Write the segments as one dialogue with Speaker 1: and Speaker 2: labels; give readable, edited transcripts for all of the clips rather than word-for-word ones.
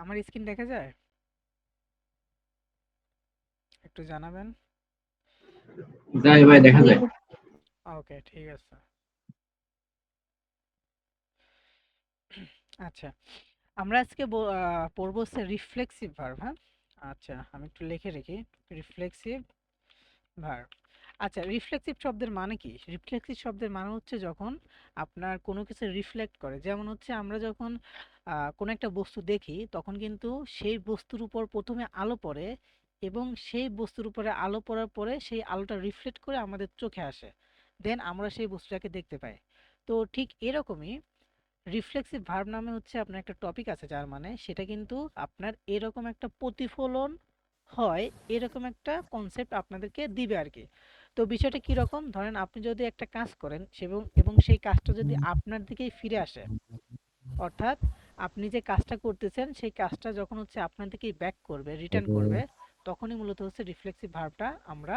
Speaker 1: আমার স্ক্রিন দেখা যায়? একটু জানাবেন।
Speaker 2: যায় ভাই, দেখা যায়।
Speaker 1: ওকে, ঠিক আছে। আচ্ছা, আমরা আজকে পড়বো হচ্ছে রিফ্লেক্সিভ ভার্ব। হ্যাঁ, আচ্ছা, আমি একটু লিখে রাখি। Reflexive verb. আচ্ছা, রিফ্লেক্সিভ শব্দের মানে কি? রিফ্লেক্সিভ শব্দের মানে হচ্ছে যখন আপনার কোনো কিছু রিফ্লেক্ট করে, যেমন হচ্ছে আমরা যখন কোনো একটা বস্তু দেখি তখন কিন্তু সেই বস্তুর উপর প্রথমে আলো পড়ে এবং সেই বস্তুর উপরে আলো পড়ার পরে সেই আলোটা রিফ্লেক্ট করে আমাদের চোখে আসে, দেন আমরা সেই বস্তুটাকে দেখতে পাই। তো ঠিক এরকমই রিফ্লেক্সিভ ভার্ব নামে হচ্ছে আপনার একটা টপিক আছে, যার মানে সেটা কিন্তু আপনার এরকম একটা প্রতিফলন হয়, এরকম একটা কনসেপ্ট আপনাদেরকে দিবে আর কি। তো বিষয়টা কি রকম, ধরেন আপনি যদি একটা কাজ করেন এবং এবং সেই কাজটা যদি আপনার দিকেই ফিরে আসে, অর্থাৎ আপনি যে কাজটা করতেছেন সেই কাজটা যখন হচ্ছে আপনার দিকেই ব্যাক করবে, রিটার্ন করবে, তখনই মূলত হচ্ছে রিফ্লেক্সিভ ভার্বটা আমরা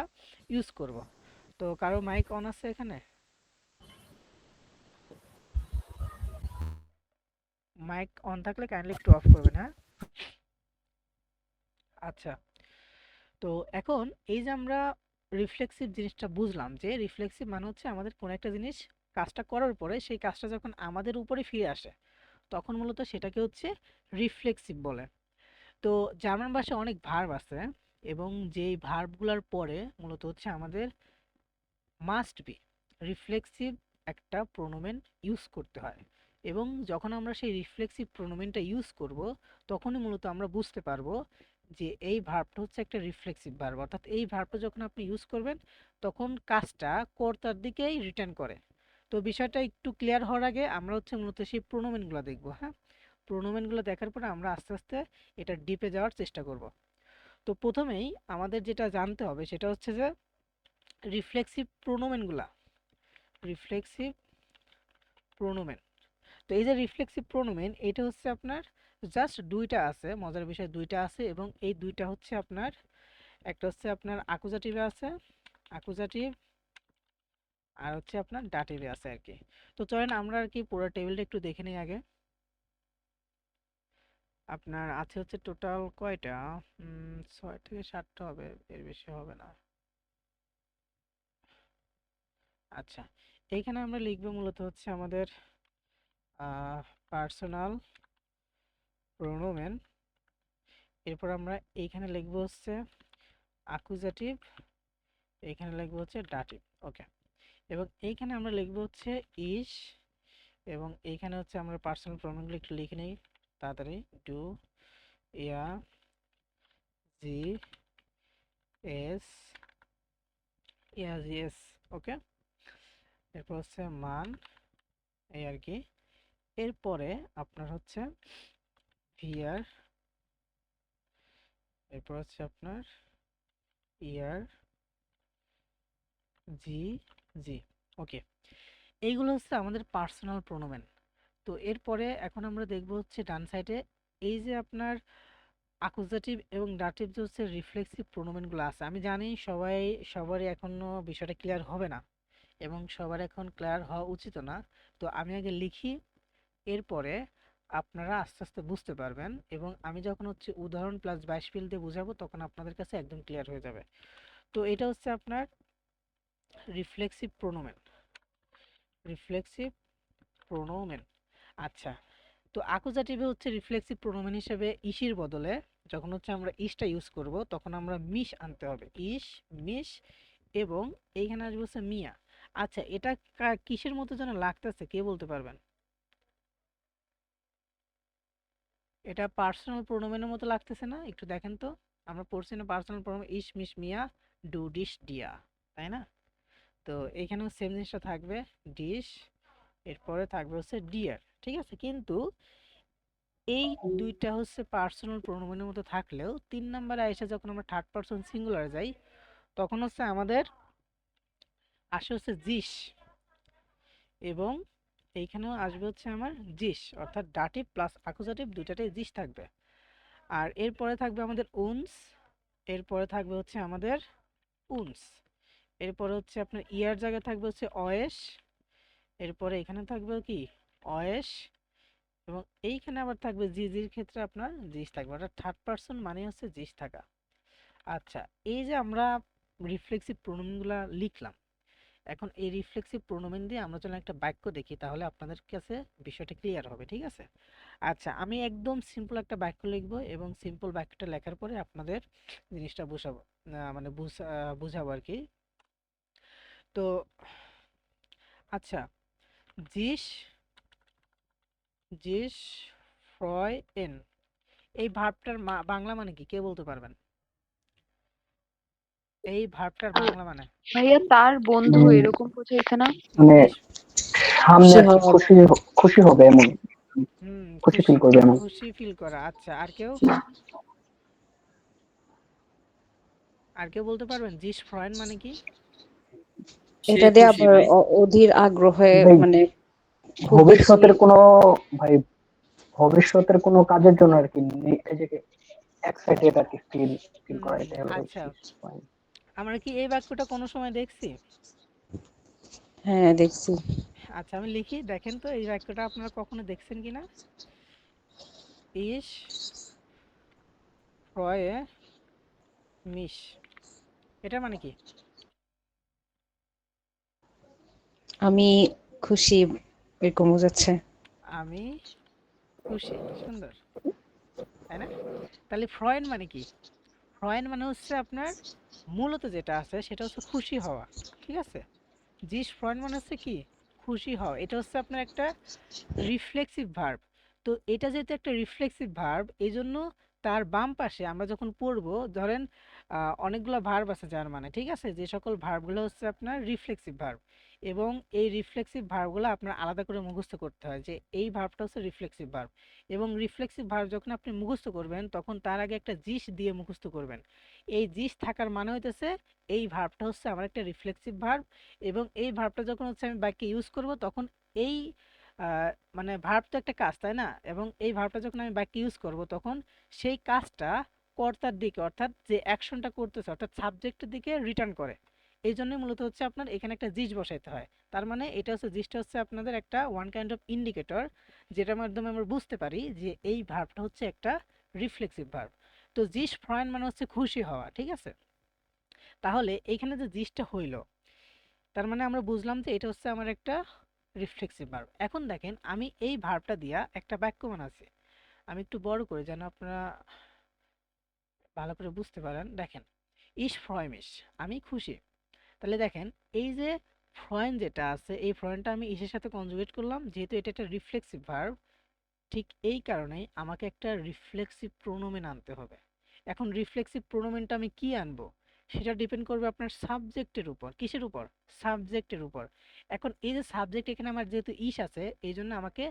Speaker 1: ইউজ করব। তো কারো মাইক অন আছে এখানে? মাইক অন থাকলে কাইন্ডলি একটু অফ করবেন, হ্যাঁ। আচ্ছা, তো এখন এই যে আমরা রিফ্লেক্সিভ জিনিসটা বুঝলাম, যে রিফ্লেক্সিভ মানে হচ্ছে আমাদের কোনো একটা জিনিস কাজটা করার পরে সেই কাজটা যখন আমাদের উপরে ফিরে আসে তখন মূলত সেটাকে হচ্ছে রিফ্লেক্সিভ বলে। তো জার্মান ভাষায় অনেক ভার্ব আছে এবং যেই ভার্বগুলোর পরে মূলত হচ্ছে আমাদের মাস্ট বি রিফ্লেক্সিভ একটা প্রোনোমেন ইউজ করতে হয়। এবং যখন আমরা সেই রিফ্লেক্সিভ প্রোনোমেনটা ইউজ করব তখনই মূলত আমরা বুঝতে পারবো যে এই ভার্বটা হচ্ছে একটা রিফ্লেক্সিভ ভার্ব, অর্থাৎ এই ভার্বটা যখন আপনি ইউজ করবেন তখন কাজটা কর্তার দিকেই রিটার্ন করে। তো বিষয়টা একটু ক্লিয়ার হওয়ার আগে আমরা হচ্ছে মূলত সেই প্রোনোমেনগুলো দেখবো। হ্যাঁ, প্রোনোমেনগুলো দেখার পরে আমরা আস্তে আস্তে এটা ডিপে যাওয়ার চেষ্টা করব। তো প্রথমেই আমাদের যেটা জানতে হবে সেটা হচ্ছে যে রিফ্লেক্সিভ প্রোনোমেনগুলা, রিফ্লেক্সিভ প্রোনোমেন। তো এই যে রিফ্লেক্সিভ প্রোনোমেন, এটা হচ্ছে আপনার জাস্ট দুইটা আছে, মজার বিষয় দুইটা আছে, এবং এই দুইটা হচ্ছে আপনার একটা হচ্ছে আপনার আকুজাটিভে আছে, আকুজাটিভ, আর হচ্ছে আপনার ডাটিভে আছে আর কি। তো চলেন আমরা আর কি পুরো টেবিলটা একটু দেখে নিই আগে। আপনার আছে হচ্ছে টোটাল কয়টা, 6 থেকে 7টা হবে, এর বেশি হবে না। আচ্ছা, এইখানে আমরা লিখবো মূলত হচ্ছে আমাদের পার্সোনাল প্রোনোমেন। এরপর আমরা এইখানে লিখবো হচ্ছে আকুজাটিভ, এইখানে লিখবো হচ্ছে ডাটিভ। ওকে, এবং এইখানে আমরা লিখবো হচ্ছে ইস, এবং এইখানে হচ্ছে আমরা পার্সোনাল প্রোনাউনগুলো একটু লিখে নেই তাড়াতাড়ি। ডু, ইয়া, জি, এস, ইয়া জি এস। ওকে, এরপর হচ্ছে মান, এই আর কি। এরপরে আপনার হচ্ছে ভিআর, এরপর হচ্ছে আপনার ইয়ার, জি, জি। ওকে, এইগুলো হচ্ছে আমাদের পার্সোনাল প্রোনোমেন। তো এরপরে এখন আমরা দেখব হচ্ছে ডান সাইডে এই যে আপনার আকুজাটিভ এবং ডাটিভ যে হচ্ছে রিফ্লেক্সিভ প্রোনোমেনগুলো আছে। আমি জানি সবারই এখনো বিষয়টা ক্লিয়ার হবে না এবং সবার এখন ক্লিয়ার হওয়া উচিত না। তো আমি আগে লিখি, এরপরে আপনারা আস্তে আস্তে বুঝতে পারবেন, এবং আমি যখন হচ্ছে উদাহরণ প্লাস 22 ফিল দিয়ে বুঝাবো তখন আপনাদের কাছে একদম ক্লিয়ার হয়ে যাবে। তো এটা হচ্ছে আপনার রিফ্লেক্সিভ প্রোনোমেন, রিফ্লেক্সিভ প্রোনোমেন। আচ্ছা, তো আকুজাটিভে হচ্ছে রিফ্লেক্সিভ প্রোনোমেন হিসেবে ইসির বদলে যখন হচ্ছে আমরা ইসটা ইউজ করব তখন আমরা মিশ আনতে হবে, ইস, মিশ, এবং এইখানে আসবে হচ্ছে মিয়া। আচ্ছা, এটা কিসের মতো যেন লাগতেছে, কে বলতে পারবেন? এটা পার্সোনাল প্রোনোমেনের মতো লাগতেছে না? একটু দেখেন তো। আমরা পড়ছি না পার্সোনাল প্রোনোমেন ইস, মিশ, মিয়া, ডু, ডিশ, ডিয়া, তাই না? তো এইখানেও সেম জিনিসটা থাকবে, ডিশ, এরপরে থাকবে হচ্ছে ডিয়ার, ঠিক আছে। কিন্তু এই দুইটা হচ্ছে পার্সোনাল প্রোনোমেনের মতো থাকলেও 3 নম্বরে এসে যখন আমরা থার্ড পারসন সিঙ্গুলার যাই তখন হচ্ছে আমাদের আসে হচ্ছে জিস, এবং এইখানেও আসবে হচ্ছে আমার জিস, অর্থাৎ ডাটিভ প্লাস আকুজাটিভ দুইটাতেই জিস থাকবে। আর এরপরে থাকবে আমাদের উনস, এরপরে থাকবে হচ্ছে আমাদের উনস, এরপরে হচ্ছে আপনার ইয়ার জায়গায় থাকবে হচ্ছে অয়েস, এরপরে এখানে থাকবে কি অয়েস, এবং এইখানে আবার থাকবে জির ক্ষেত্রে আপনার জিস থাকবে, অর্থাৎ থার্ড পারসন মানে হচ্ছে জিস থাকা। আচ্ছা, এই যে আমরা রিফ্লেক্সিভ প্রোনাউনগুলা লিখলাম, এখন এই রিফ্লেক্সিভ প্রোনোমেন দিয়ে আমরা যখন একটা বাক্য দেখি তাহলে আপনাদের কাছে বিষয়টা ক্লিয়ার হবে, ঠিক আছে? আচ্ছা, আমি একদম সিম্পল একটা বাক্য লিখবো এবং সিম্পল বাক্যটা লেখার পরে আপনাদের জিনিসটা বুঝাবো, মানে বুঝাবো আর কি। তো আচ্ছা, জিস জিস ফ্রয়েন, এই ভার্বটার বাংলা মানে কি, কে বলতে পারবেন? এই ভার্বটার
Speaker 3: আহ,
Speaker 1: বাংলা মানে
Speaker 3: ভাইয়া তার বন্ধু
Speaker 2: মানে
Speaker 3: এরকম বোঝাইছে না?
Speaker 2: মানে
Speaker 1: জিস,
Speaker 2: সামনে
Speaker 4: খুশি
Speaker 2: আর কি
Speaker 4: হওয়া।
Speaker 2: খুশি খুশি হবে এমন, খুশি
Speaker 1: খুশি,
Speaker 2: ফিল করবে এমন।
Speaker 1: খুশি ফিল করা। আচ্ছা, আর কেউ, আর কেউ বলতে পারবেন জিস ফ্রয়েন মানে কি?
Speaker 4: সে
Speaker 5: এটা দিয়ে
Speaker 4: খুশি
Speaker 5: আবার
Speaker 4: ভাই।
Speaker 5: অধীর আগ্রহে
Speaker 2: ভাই
Speaker 5: মানে খুব বেশি।
Speaker 2: ভবিষ্যতের কোনো, ভাই ভবিষ্যতের কোনো কাজের জন্য আর কি নিজেকে এক্সাইটেড আর কি ফিল ফিল করা,
Speaker 1: হুম,
Speaker 2: এটা হলো
Speaker 1: আচ্ছা,
Speaker 2: শীত হয়।
Speaker 1: আমরা কি এই বাক্যটা কোনো সময় দেখছি?
Speaker 5: হ্যাঁ, দেখছি।
Speaker 1: আচ্ছা, আমি লিখি, দেখেন তো এই বাক্যটা আপনারা কখনো দেখছেন কিনা। ইস ফ্রয়ে মিশ, এটা মানে কি?
Speaker 5: আমি খুশি, এরকম বোঝাচ্ছে।
Speaker 1: আমি খুশি, সুন্দর, তাই না? তাহলে ফ্রয়েন মানে কি? ফ্রয়েন মানে হচ্ছে আপনার মূলত যেটা আছে সেটা হচ্ছে খুশি হওয়া, ঠিক আছে? জিস ফ্রয়েন মানে হচ্ছে কি, খুশি হওয়া। এটা হচ্ছে আপনার একটা রিফ্লেক্সিভ ভার্ব। তো এটা যেহেতু একটা রিফ্লেক্সিভ ভার্ব, এই জন্য তার বাম পাশে আমরা যখন পড়ব, ধরেন অনেকগুলো ভার্ব আছে যার মানে, ঠিক আছে, যে সকল ভার্বগুলো হচ্ছে আপনার রিফ্লেক্সিভ ভার্ব, এবং এই রিফ্লেক্সিভ ভার্বগুলো আপনার আলাদা করে মুখস্থ করতে হয় যে এই ভার্বটা হচ্ছে রিফ্লেক্সিভ ভার্ব। এবং রিফ্লেক্সিভ ভার্ব যখন আপনি মুখস্থ করবেন তখন তার আগে একটা জিস দিয়ে মুখস্থ করবেন। এই জিস থাকার মানে হইতেছে এই ভার্বটা হচ্ছে আমার একটা রিফ্লেক্সিভ ভার্ব, এবং এই ভার্বটা যখন হচ্ছে আমি বাক্যে ইউজ করব তখন এই মানে ভার্ব তো একটা কাজ, তাই না? এবং এই ভার্বটা যখন আমি বাক্যে ইউজ করব তখন সেই কাজটা কর্তার দিকে, অর্থাৎ যে অ্যাকশনটা করতেছে অর্থাৎ সাবজেক্টের দিকে রিটার্ন করে। এই জন্যই মূলত হচ্ছে আপনার এখানে একটা জিস বসাইতে হয়। তার মানে এটা হচ্ছে, জিসটা হচ্ছে আপনাদের একটা ওয়ান কাইন্ড অফ ইন্ডিকেটর, যেটার মাধ্যমে আমরা বুঝতে পারি যে এই ভার্বটা হচ্ছে একটা রিফ্লেক্সিভ ভার্ব। তো জিস ফ্রয়েন মানে হচ্ছে খুশি হওয়া, ঠিক আছে? তাহলে এইখানে যে জিসটা হইল, তার মানে আমরা বুঝলাম যে এটা হচ্ছে আমার একটা রিফ্লেক্সিভ ভার্ব। এখন দেখেন আমি এই ভার্বটা দিয়া একটা বাক্য বানাচ্ছি, আমি একটু বড় করে যেন আপনারা ভালো করে বুঝতে পারেন। দেখেন, ইস ফ্রয়মিশ, আমি খুশি। তাহলে দেখেন, এই যে ফ্রয়েন যেটা আছে এই ফ্রয়েনটা আমি ইসের সাথে কনজুগেট করলাম, যেহেতু এটা একটা রিফ্লেক্সিভ ভার্ব, ঠিক এই কারণেই আমাকে একটা রিফ্লেক্সিভ প্রোনোমেন আনতে হবে। এখন রিফ্লেক্সিভ প্রোনোমেনটা আমি কি আনবো সেটা ডিপেন্ড করবে আপনার সাবজেক্টের উপর। কিসের উপর? সাবজেক্টের উপর। এখন এই যে সাবজেক্ট, এখানে আমার যেহেতু ইস আছে এই জন্য আমাকে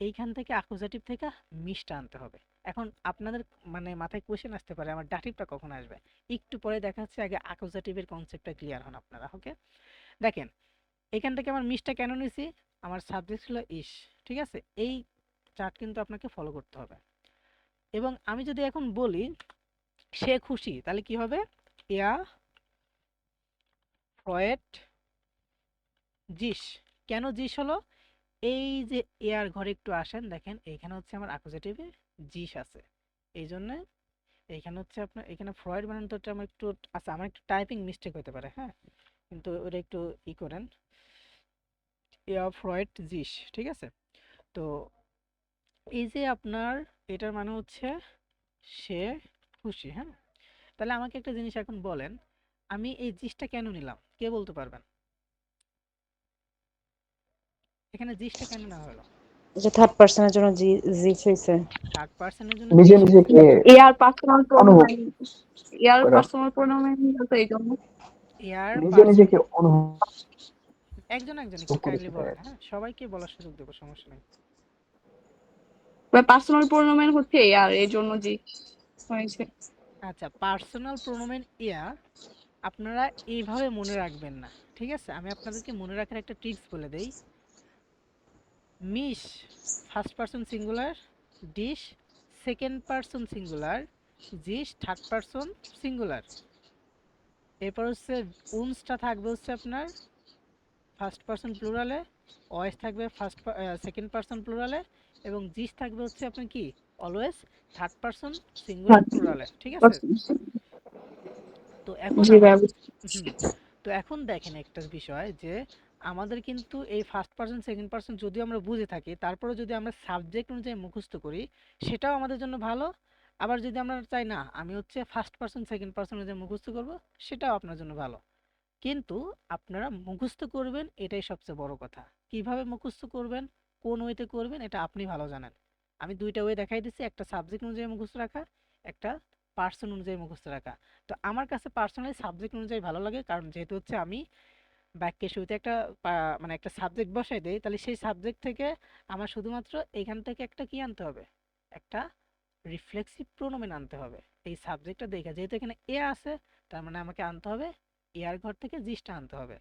Speaker 1: এইখান থেকে অ্যাকুজাটিভ থেকে মিসটা আনতে হবে। এখন আপনাদের মানে মাথায় কোশ্চেন আসতে পারে আমার ডাটিভটা কখন আসবে, একটু পরে দেখাচ্ছে, আগে অ্যাকুজাটিভের কনসেপ্টটা ক্লিয়ার হন আপনারা, ওকে? দেখেন, এখান থেকে আমার মিসটা কেন নিছি, আমার সাবজেক্ট ছিল ইস, ঠিক আছে? এই চার্ট কিন্তু আপনাকে ফলো করতে হবে। এবং আমি যদি এখন বলি সে খুশি, তাহলে কি হবে? ইয়া ফ্রয়েড জিস। কেন জিস হলো? এই যে এয়ার ঘরে একটু আসেন, দেখেন এইখানে হচ্ছে আমার অ্যাকুজেটিভে জিস আছে, এই জন্য এইখানে হচ্ছে আপনার এখানে ফ্রয়েড বানানটা আমার একটু, আচ্ছা আমার একটু টাইপিং মিস্টেক হতে পারে, হ্যাঁ, কিন্তু ওটা একটু করেন, ইয়া ফ্রয়েড জিস, ঠিক আছে? তো এই যে আপনার এটার মানে হচ্ছে সে খুশি, হ্যাঁ। তাহলে আমাকে একটা জিনিস এখন বলেন, আমি এই জিসটা কেন নিলাম, কে বলতে পারবেন? এখানে জিসটা কেন নেওয়া হলো?
Speaker 5: যে থার্ড পার্সনের জন্য জিস হয়েছে।
Speaker 1: থার্ড পার্সনের জন্য
Speaker 2: নিজে
Speaker 1: জিস হয়েছে।
Speaker 2: নিজেকে
Speaker 3: এয়ার পার্সোনাল
Speaker 2: অনুভব
Speaker 3: প্রোনোমেন, এয়ার
Speaker 2: করা,
Speaker 3: পার্সোনাল প্রোনোমেন তো এই জন্য।
Speaker 1: এয়ার
Speaker 2: নিজে
Speaker 1: পার্সন,
Speaker 2: নিজেকে অনুভব
Speaker 1: একজন একজন একটু কাইন্ডলি
Speaker 2: করেছে তাই
Speaker 1: বলেন,
Speaker 2: আর কি।
Speaker 1: হ্যাঁ, সবাইকে বলার সুযোগ দেবো, সমস্যা নেই।
Speaker 3: পার্সোনাল প্রোনোমেন হচ্ছে এয়ার, এই জন্য জি হয়েছে।
Speaker 1: আচ্ছা, পার্সোনাল প্রোনোমেন এয়ার আপনারা এইভাবে মনে রাখবেন না, ঠিক আছে? আমি আপনাদেরকে মনে রাখার একটা ট্রিক্স বলে দেই। মিস ফার্স্ট পারসন সিঙ্গুলার, ডিশ সেকেন্ড পারসন সিঙ্গুলার, জিস থার্ড পারসন সিঙ্গুলার। এরপর হচ্ছে উনসটা থাকবে হচ্ছে আপনার ফার্স্ট পারসন প্লুরালে, ওয়েস থাকবে সেকেন্ড পারসন প্লুরালে, এবং জিস থাকবে হচ্ছে আপনার কি অলওয়েজ থার্ড পারসন সিঙ্গুলার প্লুরালে, ঠিক আছে? তো এখন
Speaker 3: জি ভাইয়া
Speaker 1: হুম তো এখন দেখেন একটা বিষয় যে আমাদের কিন্তু এই ফার্স্ট পারসন সেকেন্ড পারসন যদিও আমরা বুঝে থাকি, তারপরে যদি আমরা সাবজেক্ট অনুযায়ী মুখস্থ করি সেটাও আমাদের জন্য ভালো। আবার যদি আমরা চাই না আমি হচ্ছে ফার্স্ট পারসন সেকেন্ড পারসন অনুযায়ী মুখস্থ করব, সেটাও আপনার জন্য ভালো। কিন্তু আপনারা মুখস্থ করবেন, এটাই সবচেয়ে বড় কথা। কিভাবে মুখস্থ করবেন, কোন ওয়েতে করবেন, এটা আপনি ভালো জানেন। আমি দুইটা ওয়ে দেখাই দিচ্ছি, একটা সাবজেক্ট অনুযায়ী মুখস্থ রাখা, একটা পার্সন অনুযায়ী মুখস্থ রাখা। তো আমার কাছে পার্সোনালি সাবজেক্ট অনুযায়ী ভালো লাগে, কারণ যেহেতু হচ্ছে আমি বাক্যের শুরুতে একটা মানে একটা সাবজেক্ট বসাই দেই, তাহলে সেই সাবজেক্ট থেকে আমার শুধুমাত্র এখান থেকে একটা কি আনতে হবে, একটা রিফ্লেক্সিভ প্রোনোমেন আনতে হবে এই সাবজেক্টটা দেখে। যেহেতু এখানে এ আছে, তার মানে আমাকে আনতে হবে এর ঘর থেকে জিসটা আনতে হবে।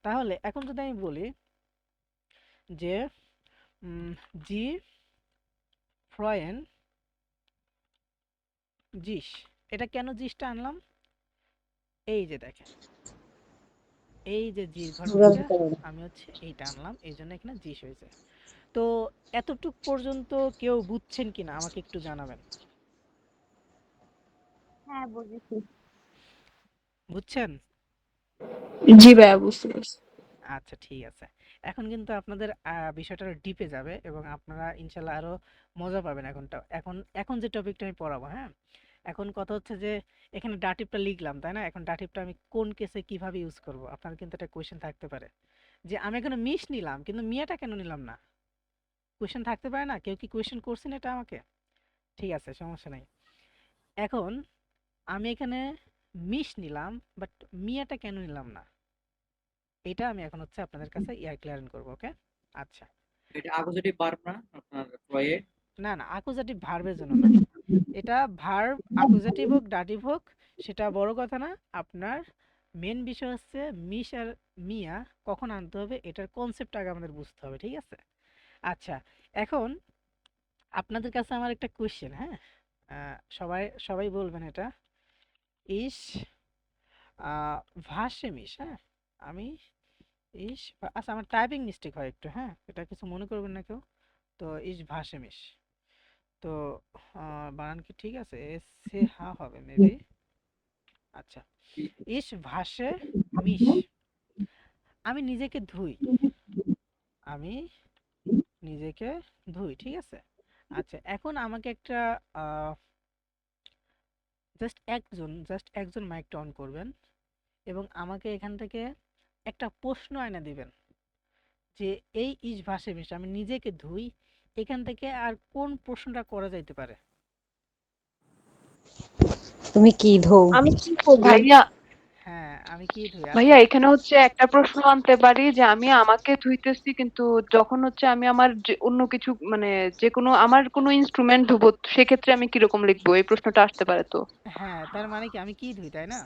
Speaker 1: তাহলে এখন যদি আমি বলি যে জি ফ্রয়েন জিস, এটা কেন জিসটা আনলাম, এই যে দেখেন এই যে জির ঘর থেকে আমি হচ্ছে এইটা আনলাম, এই জন্য এখানে জিস হয়েছে। তো এতটুক পর্যন্ত কেউ বুঝছেন কিনা আমাকে একটু জানাবেন।
Speaker 6: হ্যাঁ বুঝেছি।
Speaker 1: বুঝছেন?
Speaker 3: জি ভাইয়া বুঝতে পারছি।
Speaker 1: আচ্ছা ঠিক আছে। এখন কিন্তু আপনাদের বিষয়টা ডিপে যাবে এবং আপনারা ইনশাল্লাহ আরো মজা পাবেন। এখন এখন যে টপিকটা আমি পড়াবো, হ্যাঁ, এখন কথা হচ্ছে যে এখানে ডাটিভটা লিখলাম তাই না, এখন ডাটিভটা আমি কোন কেসে কিভাবে ইউজ করব, আপনার কিন্তু একটা কোয়েশ্চেন থাকতে পারে যে আমি এখানে মিশ নিলাম কিন্তু মিয়াটা কেন নিলাম না। কোয়েশ্চেন থাকতে পারে না? কেউ কি কোয়েশ্চেন করছেন এটা আমাকে? ঠিক আছে, সমস্যা নাই। এখন আমি এখানে মিশ নিলাম বাট মিয়াটা কেন নিলাম না, এটা আমি এখন হচ্ছে আপনাদের কাছে ক্লিয়ার করব। ওকে, আচ্ছা।
Speaker 7: এটা আকোজাটিভ ভার্ব না আপনার প্রয়ে?
Speaker 1: না না, আকুজাটিভ ভার্বের জন্য না, এটা ভার্ব আকুজাটিভ হোক ডাটিভ হোক সেটা বড় কথা না। আপনার মেন বিষয় হচ্ছে মিশ আর মিয়া কখন আনতে হবে, এটার কনসেপ্ট আগে আমাদের বুঝতে হবে, ঠিক আছে? আচ্ছা, এখন আপনাদের কাছে আমার একটা কোশ্চেন, হ্যাঁ, সবাই সবাই বলবেন এটা। ইস ভাষে মিশ, হ্যাঁ, আমি আচ্ছা আমার টাইপিং মিস্টেক হয় একটু, হ্যাঁ, এটা কিছু মনে করবেন না কেউ। তো ইস ভাষে মিশ, তো বানান কি ঠিক আছে? এস সে হা হবে মেবি। আচ্ছা, ইস ভাষে মিশ, আমি নিজেকে ধুই, আমি নিজেকে ধুই, ঠিক আছে? আচ্ছা, এখন আমাকে একটা জাস্ট একজন মাইকটা অন করবেন এবং আমাকে এখান থেকে একটা প্রশ্ন এনে দিবেন যে এই ইস ভাষে মিশ আমি নিজেকে ধুই, এখান থেকে আর কোন প্রশ্নটা করা যাইতে পারে?
Speaker 5: তুমি কি ধো?
Speaker 6: আমি কি করবো?
Speaker 3: ভাইয়া
Speaker 1: হ্যাঁ, আমি কি ধুই?
Speaker 3: ভাইয়া
Speaker 1: আচ্ছা,
Speaker 3: এখানে হচ্ছে একটা প্রশ্ন আনতে পারি যে আমি আমাকে ধুইতেছি, কিন্তু যখন হচ্ছে আমি আমার যে অন্য কিছু মানে যে কোনো আমার কোনো ইনস্ট্রুমেন্ট ধুবো, সেক্ষেত্রে আমি কিরকম লিখবো, এই প্রশ্নটা আসতে পারে তো।
Speaker 1: হ্যাঁ, তার মানে কি আমি কি ধুই, তাই না?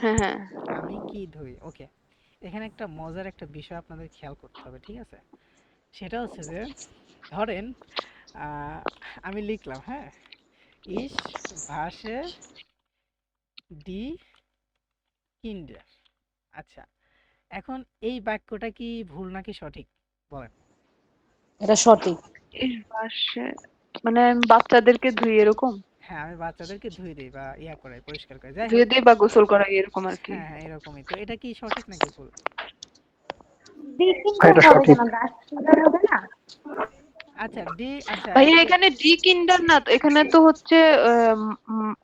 Speaker 3: হ্যাঁ হ্যাঁ
Speaker 1: আমি কি ধুই, ওকে। এখানে একটা মজার একটা বিষয় আপনাদের খেয়াল করতে হবে, ঠিক আছে? সেটা হচ্ছে যে ধরেন আহ, আমি লিখলাম, হ্যাঁ, ইস ভাষে ডি কিন্ডার। আচ্ছা, এখন এই বাক্যটা কি ভুল নাকি সঠিক বলেন?
Speaker 5: এটা সঠিক।
Speaker 3: এর পাশে মানে আমি বাচ্চাদেরকে ধুই এরকম,
Speaker 1: হ্যাঁ, আমি বাচ্চাদেরকে ধুই দিই বা ইয়া করে পরিষ্কার করে, যাই
Speaker 3: ধুয়ে
Speaker 1: হোক।
Speaker 3: দিই বা গোসল করাই এরকম আর কি।
Speaker 1: হ্যাঁ হ্যাঁ, এরকমই। তো এটা কি সঠিক নাকি ভুল?
Speaker 6: ডিকিন্ডার
Speaker 2: এটা
Speaker 6: হবে
Speaker 2: সঠিক।
Speaker 6: কেন? ডাস্টবিনার হবে না?
Speaker 1: আচ্ছা ডি, আচ্ছা
Speaker 3: ভাইয়া
Speaker 1: একটু,
Speaker 3: এখানে ডি কিন্ডার না তো, এখানে তো হচ্ছে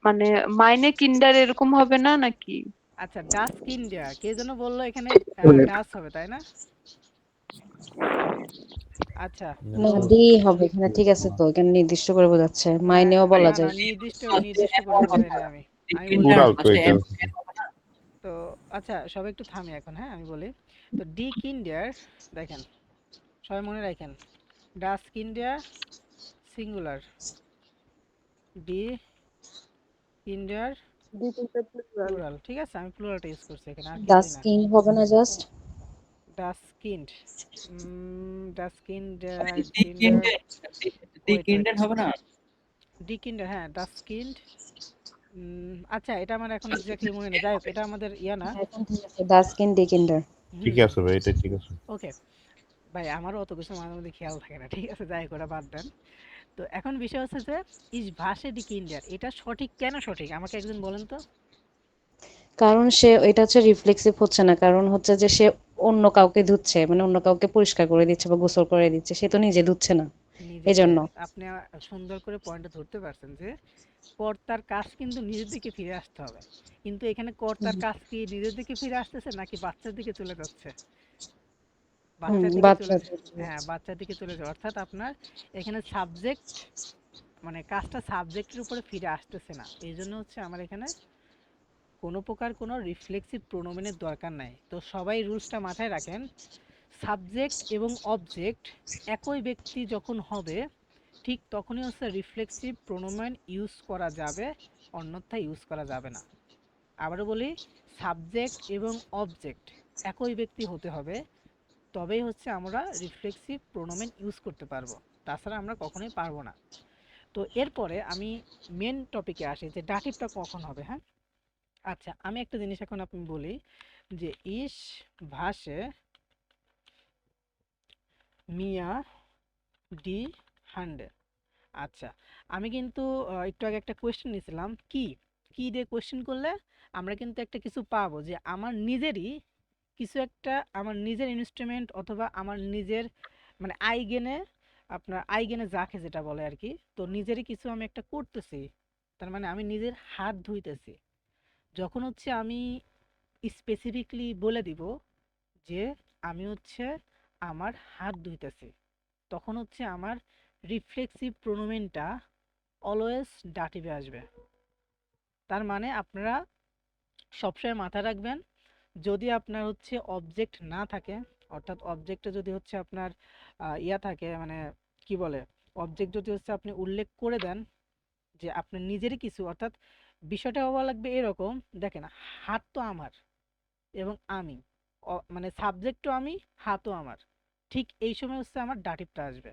Speaker 3: মানে মাইনে কিন্ডার এরকম হবে না নাকি?
Speaker 1: আচ্ছা ডাস কিন্ডার কে যেন বললো এখানে
Speaker 2: মিনিট।
Speaker 1: ডাস হবে তাই না? আচ্ছা,
Speaker 5: না,
Speaker 1: তো
Speaker 5: ডি হবে এখানে, ঠিক আছে, তো এখানে নির্দিষ্ট করে বোঝাচ্ছে,
Speaker 1: হ্যাঁ,
Speaker 5: মাইনেও বলা
Speaker 1: না না
Speaker 5: যায়।
Speaker 1: নির্দিষ্ট করে বোঝাই নাই আমি, আমি বলি
Speaker 7: কিন্ডার
Speaker 8: প্লুরাল তো
Speaker 7: ফার্স্টে
Speaker 8: এটা।
Speaker 7: এন এন হবে না?
Speaker 1: তো আচ্ছা সবাই একটু থামি এখন, হ্যাঁ আমি বলি। তো ডি কিন্ডার, দেখেন সবাই মনে রাখেন, ডাস কিন্ডার সিঙ্গুলার, ডি কিন্ডার প্লুরাল, ঠিক আছে? আমি প্লুরালটা ইউজ করছি এখানে, আর কিছুই না।
Speaker 5: ডাস্কিন হবে না জাস্ট?
Speaker 1: ডাস কিন্ড, ডাস কিন্ডার
Speaker 7: ডি
Speaker 1: কিন্ডার,
Speaker 7: কিন্ডার, ডি
Speaker 1: ওয়েট
Speaker 7: কিন্ডার হবে না?
Speaker 1: ডি কিন্ডার, হ্যাঁ ডাস কিন্ড। আচ্ছা এটা আমার এখন এক্স্যাক্টলি মনে নেই, যাই হোক এটা আমাদের ইয়া না।
Speaker 5: এখন ঠিক আছে, ডাস্কিন ডি কিন্ডার।
Speaker 1: হুম
Speaker 8: ঠিক
Speaker 1: হুম,
Speaker 8: আছে ভাই, এটা ঠিক আছে।
Speaker 1: ওকে। ভাই আমারও অত কিছু মাঝে মধ্যে খেয়াল থাকে না, ঠিক আছে, যাই হোক ওটা বাদ দেন। তো এখন বিষয় হচ্ছে যে ইস ভাষে দি কিন্ডার, এটা সঠিক কেন সঠিক আমাকে একজন বলেন তো।
Speaker 5: কারণ সে এটা হচ্ছে রিফ্লেক্সিভ হচ্ছে না, কারণ হচ্ছে যে সে অন্য কাউকে ধুচ্ছে, মানে অন্য কাউকে পরিষ্কার করে দিচ্ছে বা গোসল করে দিচ্ছে, সে তো নিজে ধুচ্ছে না,
Speaker 1: নিজে,
Speaker 5: এজন্য।
Speaker 1: ইয়েস, আপনি সুন্দর করে পয়েন্টটা ধরতে পারছেন যে কর্তার কাজ কিন্তু নিজের দিকে ফিরে আসতে হবে, কিন্তু এখানে কর্তার কাজ কি নিজের দিকে ফিরে আসতেছে নাকি বাচ্চার দিকে চলে যাচ্ছে? বাচ্চার দিকে চলে
Speaker 5: বাচ্চা।
Speaker 1: হ্যাঁ, বাচ্চার দিকে চলে যায়, অর্থাৎ আপনার এখানে সাবজেক্ট মানে কাজটা সাবজেক্টের উপরে ফিরে আসতেছে না, এই জন্য হচ্ছে আমার এখানে কোনো প্রকার কোনো রিফ্লেক্সিভ প্রোনোমেনের দরকার নাই। তো সবাই রুলসটা মাথায় রাখেন, সাবজেক্ট এবং অবজেক্ট একই ব্যক্তি যখন হবে ঠিক তখনই হচ্ছে রিফ্লেক্সিভ প্রোনোমেন ইউজ করা যাবে, অন্যথায় ইউজ করা যাবে না। আবারও বলি, সাবজেক্ট এবং অবজেক্ট একই ব্যক্তি হতে হবে, তবেই হচ্ছে আমরা রিফ্লেক্সিভ প্রোনোমেন ইউজ করতে পারবো, তাছাড়া আমরা কখনোই পারবো না। তো এরপরে আমি মেন টপিকে আসি যে ডাটিভটা কখন হবে। হ্যাঁ, আচ্ছা, আমি একটা জিনিস এখন আপনি বলি যে ইস ভাষে মিয়া ডি হান্ডে। আচ্ছা, আমি কিন্তু একটু আগে একটা কোয়েশ্চেন নিয়েছিলাম, কি কি দিয়ে কোয়েশ্চেন করলে আমরা কিন্তু একটা কিছু পাবো, যে আমার নিজেরই কিছু একটা, আমার নিজের ইনস্ট্রুমেন্ট অথবা আমার নিজের মানে আইগেনে, আপনার আইগেনে যাকে যেটা বলে আর কি, তো নিজেরই কিছু আমি একটা করতেছি, তার মানে আমি নিজের হাত ধুইতেছি। যখন হচ্ছে আমি স্পেসিফিকলি বলে দিব যে আমি হচ্ছে আমার হাত ধুইতেছি, তখন হচ্ছে আমার রিফ্লেক্সিভ প্রোনোমেনটা অলওয়েজ ডাটিভে আসবে। তার মানে আপনারা সবসময় মাথায় রাখবেন, যদি আপনার হচ্ছে অবজেক্ট না থাকে, অর্থাৎ অবজেক্টে যদি হচ্ছে আপনার ইয়া থাকে, মানে কি বলে, অবজেক্ট যদি হচ্ছে আপনি উল্লেখ করে দেন যে আপনার নিজেরই কিছু, অর্থাৎ বিষয়টা হওয়া লাগবে এরকম, দেখেন হাত তো আমার এবং আমি, মানে সাবজেক্টও আমি, হাতও আমার, ঠিক এই সময় হচ্ছে আমার ডাটিভটা আসবে।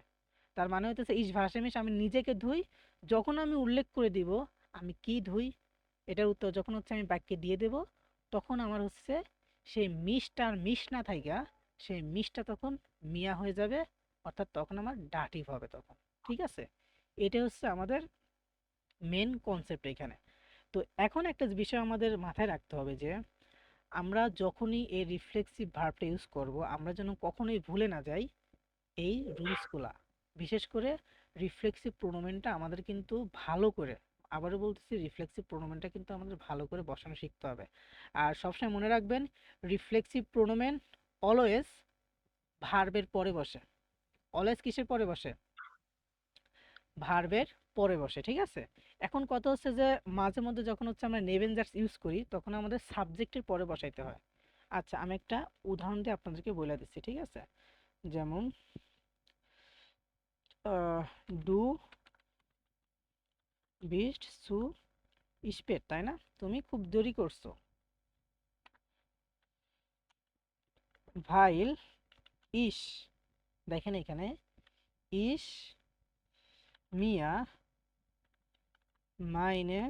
Speaker 1: তার মানে হচ্ছে ইস ভাষামিশ আমি নিজেকে ধুই, যখন আমি উল্লেখ করে দিব আমি কি ধুই, এটার উত্তর যখন হচ্ছে আমি বাক্যে দিয়ে দেব, তখন আমার হচ্ছে সেই মিসটা আর মিস না থাইকা সেই মিসটা তখন মিয়া হয়ে যাবে, অর্থাৎ তখন আমার ডাটিভ হবে তখন। ঠিক আছে, এটা হচ্ছে আমাদের মেন কনসেপ্ট এখানে। তো এখন একটা বিষয় আমাদের মাথায় রাখতে হবে যে আমরা যখনই এই রিফ্লেক্সিভ ভার্বটা ইউজ করব, আমরা যেন কখনোই ভুলে না যাই এই রুলসগুলা। বিশেষ করে রিফ্লেক্সিভ প্রোনোমেনটা আমাদের কিন্তু ভালো করে, আবারও বলতেছি, রিফ্লেক্সিভ প্রোনোমেনটা কিন্তু আমাদের ভালো করে বসানো শিখতে হবে। আর সবসময় মনে রাখবেন, রিফ্লেক্সিভ প্রোনোমেন অলওয়েজ ভার্বের পরে বসে। অলওয়েজ কিসের পরে বসে? ভার্বের পরে বসে, ঠিক আছে। এখন কথা হচ্ছে যে মাঝে মধ্যে যখন হচ্ছে আমরা নেভেনজার্স ইউজ করি তখন আমাদের সাবজেক্টের পরে বসাইতে হয়। আচ্ছা, আমি একটা উদাহরণ দিয়ে আপনাদেরকে বলে দিচ্ছি, ঠিক আছে। যেমন ডু বিস্ট সু স্পেড, তাই না, তুমি খুব দেরি করছো। ভাইল ইস, দেখেন এখানে ইস মিয়া মাইনে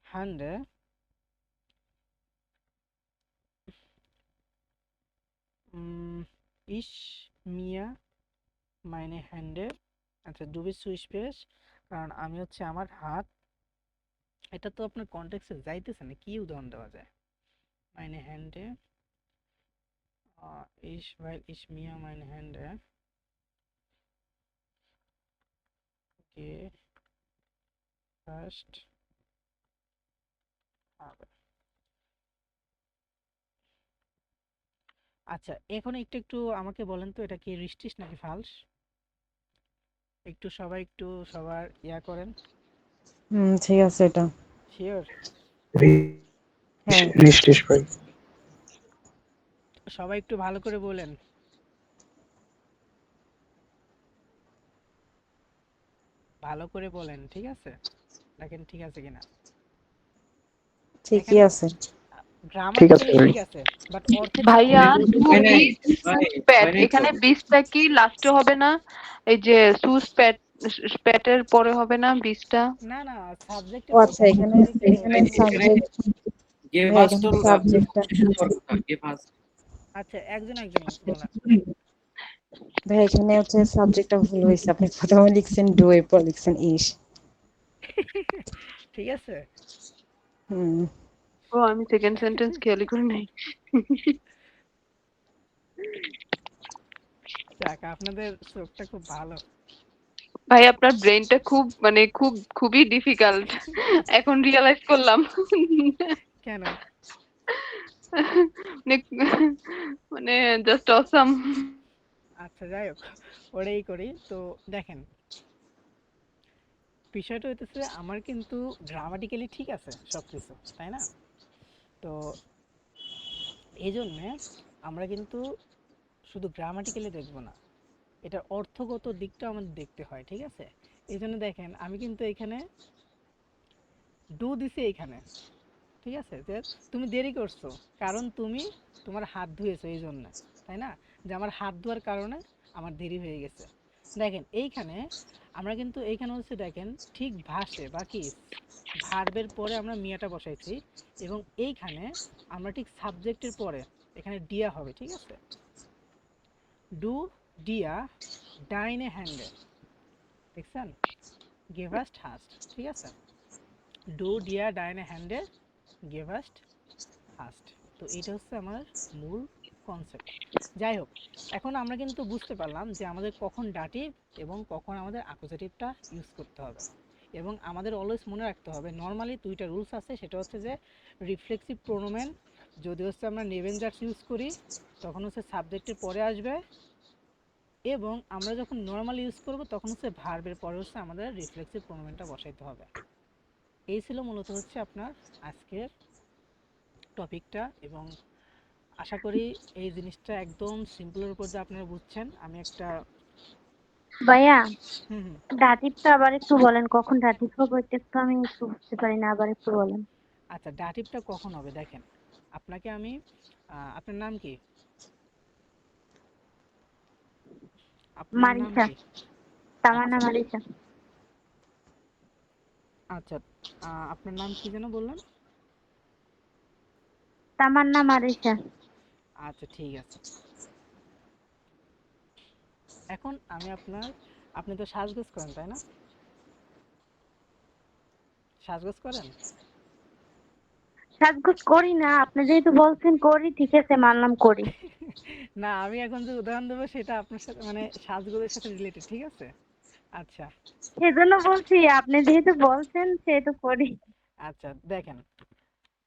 Speaker 1: হান্ডে ইস মিয়া মাইনে হ্যান্ডে। আচ্ছা, ডুবি সুইচ পেস, কারণ আমি হচ্ছে আমার হাত, এটা তো আপনার কনটেক্সটে যাইতেছে না, কি উদাহরণ দেওয়া যায়? মাইনে হ্যান্ডে ইস ভাইল ইস মিয়া মাইনে হ্যান্ডে গে ফার্স্ট হবে। আচ্ছা, এখন একটু একটু আমাকে বলেন তো, এটা কি রিস্টিস নাকি ফালস? একটু সবাই একটু সবার ইয়া করেন।
Speaker 5: ঠিক আছে এটা।
Speaker 1: শিওর?
Speaker 5: হ্যাঁ।
Speaker 2: রিস্টিস ভাই।
Speaker 1: সবাই একটু ভালো করে বলেন, ভালো করে বলেন, ঠিক আছে, দেখেন ঠিক আছে কিনা।
Speaker 5: ঠিকই
Speaker 1: এখানে
Speaker 5: আছে।
Speaker 2: ঠিক আছে
Speaker 1: গ্রামাটিক্যালি
Speaker 2: ভাই।
Speaker 1: ঠিক আছে, বাট অর্থে ঠিক
Speaker 3: ভাইয়া
Speaker 1: নাই।
Speaker 3: টু
Speaker 7: হয় নাই,
Speaker 3: বিস
Speaker 7: হয় নাই,
Speaker 3: স্প্যাট,
Speaker 7: হয় নাই তো।
Speaker 3: এখানে বিসটা কি লাস্টে হবে না? এই যে সু স্প্যাট, স্প্যাটের পরে হবে না বিসটা?
Speaker 1: না না,
Speaker 5: ও
Speaker 1: সাবজেক্টের
Speaker 5: আচ্ছা,
Speaker 1: কথা
Speaker 5: এখানে
Speaker 1: বলতেছি তো,
Speaker 5: এখানে
Speaker 1: এখানে
Speaker 7: এখানে
Speaker 5: সাবজেক্ট,
Speaker 7: গে
Speaker 5: ভাই
Speaker 7: ফার্স্ট
Speaker 5: এখানে
Speaker 7: হল
Speaker 5: সাবজেক্টটা।
Speaker 7: শেষ হওয়ার কথা, গে ফার্স্ট।
Speaker 1: আচ্ছা, একজন একজন বলেন।
Speaker 5: ভাই এখানে হচ্ছে সাবজেক্টটা ভুল হয়েছে, আপনি প্রথমে লিখছেন ডু এরপর লিখছেন ইস।
Speaker 1: ঠিক আছে।
Speaker 5: হুম।
Speaker 3: ও আমি সেকেন্ড সেন্টেন্স খেয়ালই করি নাই।
Speaker 1: যাক, আপনাদের চোখটা খুব ভালো।
Speaker 3: ভাই আপনার ব্রেনটা খুব মানে খুবই ডিফিকাল্ট, এখন রিয়েলাইজ করলাম।
Speaker 1: কেন?
Speaker 3: মানে মানে জাস্ট অসাম।
Speaker 1: আচ্ছা, যাই হোক, ওটাই করি। তো দেখেন, বিষয়টা হইতেছে আমার কিন্তু গ্রামাটিক্যালি ঠিক আছে সবকিছু, তাই না? তো এই জন্যে আমরা কিন্তু শুধু গ্রামাটিক্যালি দেখবো না, এটার অর্থগত দিকটাও আমাদের দেখতে হয়, ঠিক আছে? এই জন্য দেখেন, আমি কিন্তু এখানে ডু দিছি এইখানে, ঠিক আছে? যে তুমি দেরি করছো, কারণ তুমি তোমার হাত ধুয়েছো এই জন্য, তাই না? যে আমার হাত ধোয়ার কারণে আমার দেরি হয়ে গেছে। দেখেন এইখানে আমরা কিন্তু এইখানে হচ্ছে দেখেন ঠিক ভাসে বা কি ভার্বের পরে আমরা মিয়াটা বসাইছি, এবং এইখানে আমরা ঠিক সাবজেক্টের পরে এখানে ডিয়া হবে, ঠিক আছে? ডু ডিয়া ডাইনে হ্যান্ডে, দেখছেন? গেভাস্ট হাস্ট, ঠিক আছে? ডু ডিয়া ডাইনে হ্যান্ডে গেভাস্ট হাস্ট। তো এটা হচ্ছে আমার মূল কনসেপ্ট। যাই হোক, এখন আমরা কিন্তু বুঝতে পারলাম যে আমাদের কখন ডাটিভ এবং কখন আমাদের অ্যাকুজেটিভটা ইউজ করতে হবে, এবং আমাদের অলওয়েজ মনে রাখতে হবে নর্মালি দুইটা রুলস আছে। সেটা হচ্ছে যে রিফ্লেক্সিভ প্রোনোমেন যদি হচ্ছে আমরা নেভেনজার্স ইউজ করি তখন হচ্ছে সাবজেক্টের পরে আসবে, এবং আমরা যখন নর্মাল ইউজ করব তখন হচ্ছে ভার্বের পরে হচ্ছে আমাদের রিফ্লেক্সিভ প্রোনোমেনটা বসাইতে হবে। এই ছিল মূলত হচ্ছে আপনার আজকের টপিকটা, এবং আশা করি এই জিনিসটা একদম সিম্পলের উপর যে আপনারা বুঝছেন। আমি একটা
Speaker 6: ভাইয়া,
Speaker 1: হুম হুম
Speaker 6: দাদিরটা আবার একটু বলেন, কখন দাদির হবে ওইটা একটু আমি একটু বুঝতে পারি না, আবার একটু বলেন।
Speaker 1: আচ্ছা, ডাটিভটা কখন হবে দেখেন, আপনাকে আমি আপনার নাম কি? আপনার নাম
Speaker 6: মারিসা,
Speaker 1: কি?
Speaker 6: তামান্না
Speaker 1: আচ্ছা
Speaker 6: মারিসা।
Speaker 1: আচ্ছা, আপনার নাম কি যেন বললেন?
Speaker 6: তামান্না মারিসা।
Speaker 1: আচ্ছা, ঠিক আছে। এখন আমি আপনি তো সাজগোজ করেন, তাই না? সাজগোজ করেন?
Speaker 6: সাজগোজ করি না, আপনি যেহেতু বলছেন করি, ঠিক আছে মানলাম করি।
Speaker 1: না, আমি এখন যে উদাহরণ দেবো সেটা আপনার সাথে মানে সাজগোজের সাথে রিলেটেড, ঠিক আছে? আচ্ছা
Speaker 6: সেজন্য বলছি, আপনি যেহেতু বলছেন সেহেতু করি।
Speaker 1: আচ্ছা, দেখেন,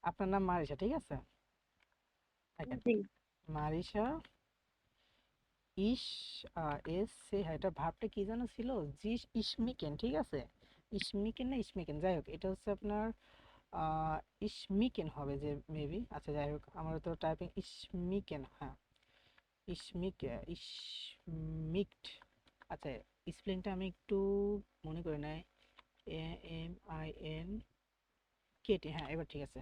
Speaker 1: আপনার নাম মারিসা, ঠিক আছে? দেখেন,
Speaker 6: জি।
Speaker 1: মারিসা ইস এস সে, হ্যাঁ, এটা ভাবটা কি যেন ছিল, জিস ইসমিকেন, ঠিক আছে? ইসমিকেন না ইসমিকেন, যাই হোক, এটা হচ্ছে আপনার ইসমিকেন হবে যে মেবি। আচ্ছা, যাই হোক, আমার তো টাইপিং ইসমিকেন, হ্যাঁ, ইসমিকড। আচ্ছা, স্পেলিংটা আমি একটু মনে করি নাই, AMIN কেটি, হ্যাঁ, এবার ঠিক আছে।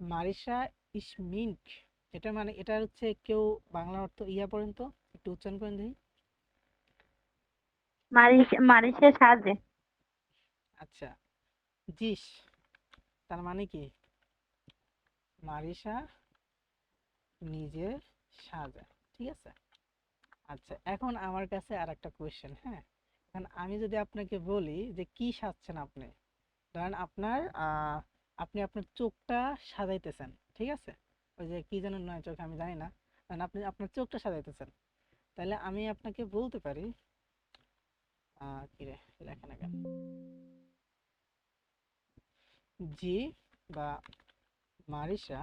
Speaker 1: মারিসা ইসমিঙ্ক, এটা মানে এটা হচ্ছে কেউ বাংলা অর্থ ইয়া পড়েন তো, একটু উচ্চারণ করেন দেখি।
Speaker 6: মারিসা সাজে।
Speaker 1: আচ্ছা, জিস, তার মানে কি মারিসা নিজে সাজায়, ঠিক আছে? আচ্ছা, এখন আমার কাছে আর একটা কোয়েশ্চেন, হ্যাঁ? এখন আমি যদি আপনাকে বলি যে কি সাজছেন আপনি, ধরেন আপনি আপনার চোখটা সাজাইতেছেন, ঠিক আছে? ওই যে কি যেন নয় চোখ, আমি জানি না, কারণ আপনি আপনার চোখটা সাজাইতেছেন, তাহলে আমি আপনাকে বলতে পারি কি রে লেখা না কেন, জি বা মারিসা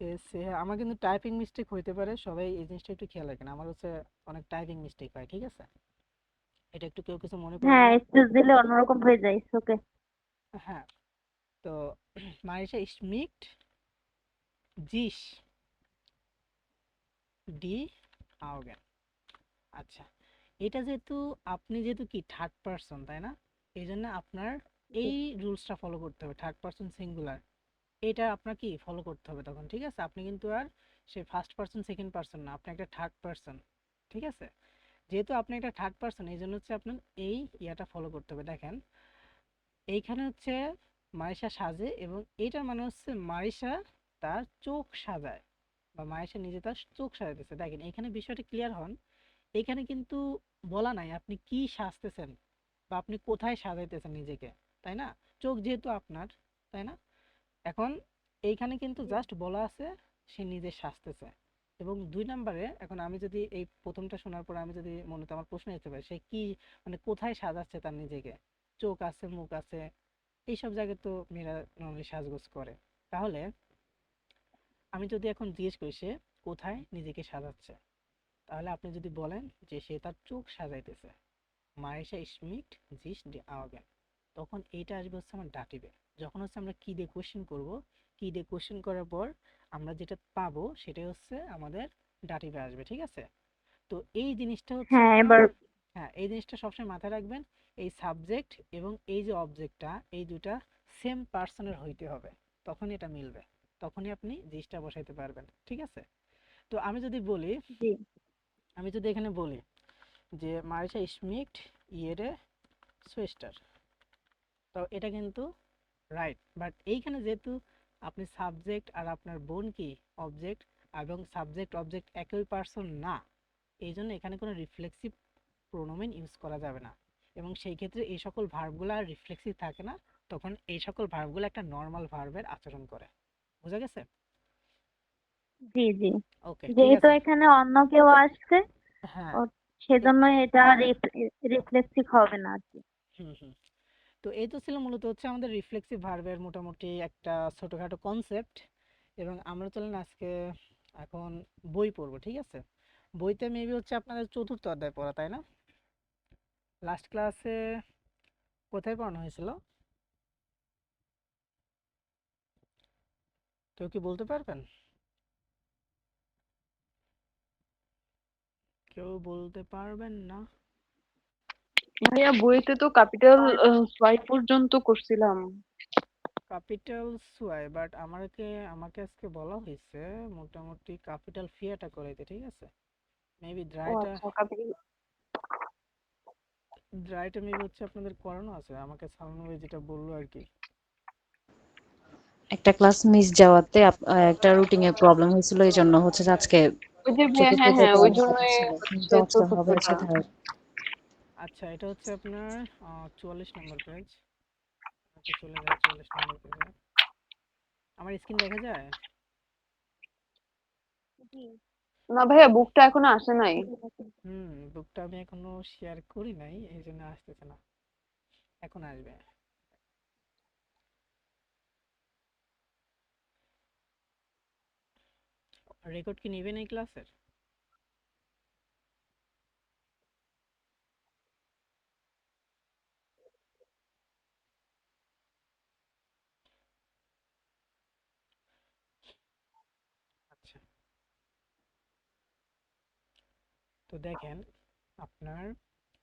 Speaker 1: এসে, আমার কিন্তু টাইপিং মিস্টেক হইতে পারে, সবাই এই জিনিসটা একটু খেয়াল রাখেন, আমার হচ্ছে অনেক টাইপিং মিস্টেক হয়, ঠিক আছে? এটা একটু কেউ কিছু মনে করবেন
Speaker 6: হ্যাঁ,
Speaker 1: না।
Speaker 6: একটু দিলে অন্যরকম হয়ে যায়, ওকে।
Speaker 1: হ্যাঁ, তো মারিসা স্মিট জিস ডি আউগেন। আচ্ছা, এটা যেহেতু আপনি যেহেতু কি থার্ড পারসন, তাই না? এই জন্য আপনার এই রুলসটা ফলো করতে হবে, থার্ড পারসন সিঙ্গুলার, এটা আপনার কি ফলো করতে হবে তখন, ঠিক আছে? আপনি কিন্তু আর সে ফার্স্ট পারসন সেকেন্ড পারসন না, আপনি একটা থার্ড পারসন, ঠিক আছে? যেহেতু আপনি একটা থার্ড পারসন, এই জন্য হচ্ছে আপনার এই ইয়াটা ফলো করতে হবে। দেখেন, এইখানে হচ্ছে মারিসা সাজে, এবং এইটার মানে হচ্ছে মারিসা তার চোখ সাজায়, বা মায়েশা নিজে তার চোখ সাজাইতেছে। দেখেন এখানে বিষয়টা ক্লিয়ার হন, এখানে কিন্তু বলা নাই আপনি কি সাজতেছেন বা আপনি কোথায় সাজাইতেছেন নিজেকে, তাই না? চোখ যেহেতু আপনার, তাই না? এখন এইখানে কিন্তু জাস্ট বলা আছে সে নিজে সাজতেছে। এবং ২ নাম্বারে এখন আমি যদি এই প্রথমটা শোনার পর আমি যদি মনে আমার প্রশ্ন যেতে পারে সে কি মানে কোথায় সাজাচ্ছে তার নিজেকে, চোখ আছে মুখ আছে এইসব জায়গায় তো মেয়েরা নর্মালি সাজগোজ করে। তাহলে আমি যদি এখন জিজ্ঞেস করি সে কোথায় নিজেকে সাজাচ্ছে, তাহলে আপনি যদি বলেন যে সে তার চোখ সাজাইতেছে, মাইশা স্মিট জিস ডি আওয়াগেন, তখন এইটা আসবে হচ্ছে আমার ডাটিভে। যখন হচ্ছে আমরা কি দিয়ে কোশ্চেন করব, কি দিয়ে কোশ্চেন করার পর আমরা যেটা পাবো সেটাই হচ্ছে আমাদের ডাটিভে আসবে, ঠিক আছে? তো এই জিনিসটা হচ্ছে
Speaker 6: হ্যাঁ
Speaker 1: আপনার,
Speaker 6: এবার
Speaker 1: হ্যাঁ এই জিনিসটা সবসময় মাথায় রাখবেন। এই সাবজেক্ট এবং এই যে অবজেক্টটা এই দুটা সেম পার্সনের হইতে হবে, তখনই এটা মিলবে, তখনই আপনি জিনিসটা বসাইতে পারবেন, ঠিক আছে? তো আমি যদি বলি,
Speaker 6: জি
Speaker 1: আমি যদি এখানে বলি যে মারিসা স্মিট ইয়েরে সুইস্টার, তো এটা কিন্তু রাইট। বাট এইখানে যেহেতু আপনি সাবজেক্ট আর আপনার বোন কি অবজেক্ট, এবং সাবজেক্ট অবজেক্ট একই পার্সন না, এই জন্য এখানে কোনো রিফ্লেক্সিভ প্রোনোমেন ইউজ করা যাবে না। এবং সেই ক্ষেত্রে এই সকল ভার্বগুলো আর রিফ্লেক্সিভ থাকে না, তখন এই সকল ভার্বগুলো একটা নর্মাল ভার্বের আচরণ করে। বোঝা গেছে?
Speaker 6: জি জি
Speaker 1: ওকে, ঠিক
Speaker 6: যেহেতু
Speaker 1: আছে।
Speaker 6: এখানে অন্য কেউ আসছে
Speaker 1: হ্যাঁ,
Speaker 6: ও সেজন্য এটা রিফ্লেক্সিভ হবে না আর কি।
Speaker 1: হুম হুম। তো এই তো ছিল মূলত হচ্ছে আমাদের রিফ্লেক্সিভ ভার্বের মোটামুটি একটা ছোটখাটো কনসেপ্ট। এবং আমরা চলেন আজকে এখন বই পড়বো, ঠিক আছে? বইতে মেবি হচ্ছে আপনাদের চতুর্থ অধ্যায় পড়া, তাই না? লাস্ট ক্লাসে কোথায় পড়ানো হয়েছিল, কেউ কি বলতে পারবেন? কেউ বলতে পারবেন না?
Speaker 3: ভাইয়া বইতে তো ক্যাপিটাল ওয়াই পর্যন্ত করছিলাম।
Speaker 1: ক্যাপিটাল সোয়াই, বাট আমাকে আজকে বলা হয়েছে মোটামুটি ক্যাপিটাল ফিয়াটা করাইতে, ঠিক আছে? মেবি
Speaker 3: ও
Speaker 1: ড্রাইটা,
Speaker 3: আচ্ছা, ক্যাপিটাল।
Speaker 1: ড্রাইটা মেবি হচ্ছে আপনাদের করানো আছে, আমাকে সাউন্ড ভাই যেটা বললো আর কি।
Speaker 5: একটা ক্লাস মিস যাওয়াতে একটা রুটিনের প্রবলেম হয়েছিল, এই জন্য হচ্ছে যে আজকে
Speaker 3: ওই যে ভাইয়া, হ্যাঁ
Speaker 5: চতুর্থতে
Speaker 3: হ্যাঁ, ওই
Speaker 5: পড়ানোর কথা
Speaker 3: জন্যই
Speaker 5: ছিল,
Speaker 3: হচ্ছে
Speaker 5: কিন্তু আজকে হবে হচ্ছে
Speaker 3: চতুর্থটা।
Speaker 5: থার্ড।
Speaker 1: আচ্ছা, এটা হচ্ছে আপনার 44 নম্বর পেজ। ওকে, চলে যায় 44 নম্বর পেজে। আমার স্ক্রিন দেখা যায়?
Speaker 6: জি
Speaker 3: না ভাইয়া, বুকটা এখনো আসে নাই।
Speaker 1: হুম, বুকটা আমি এখনো শেয়ার করি নাই, এই জন্য আসতেছে না, এখন আসবে। রেকর্ড কি নেবেন এই ক্লাসের? আচ্ছা, তো দেখেন আপনার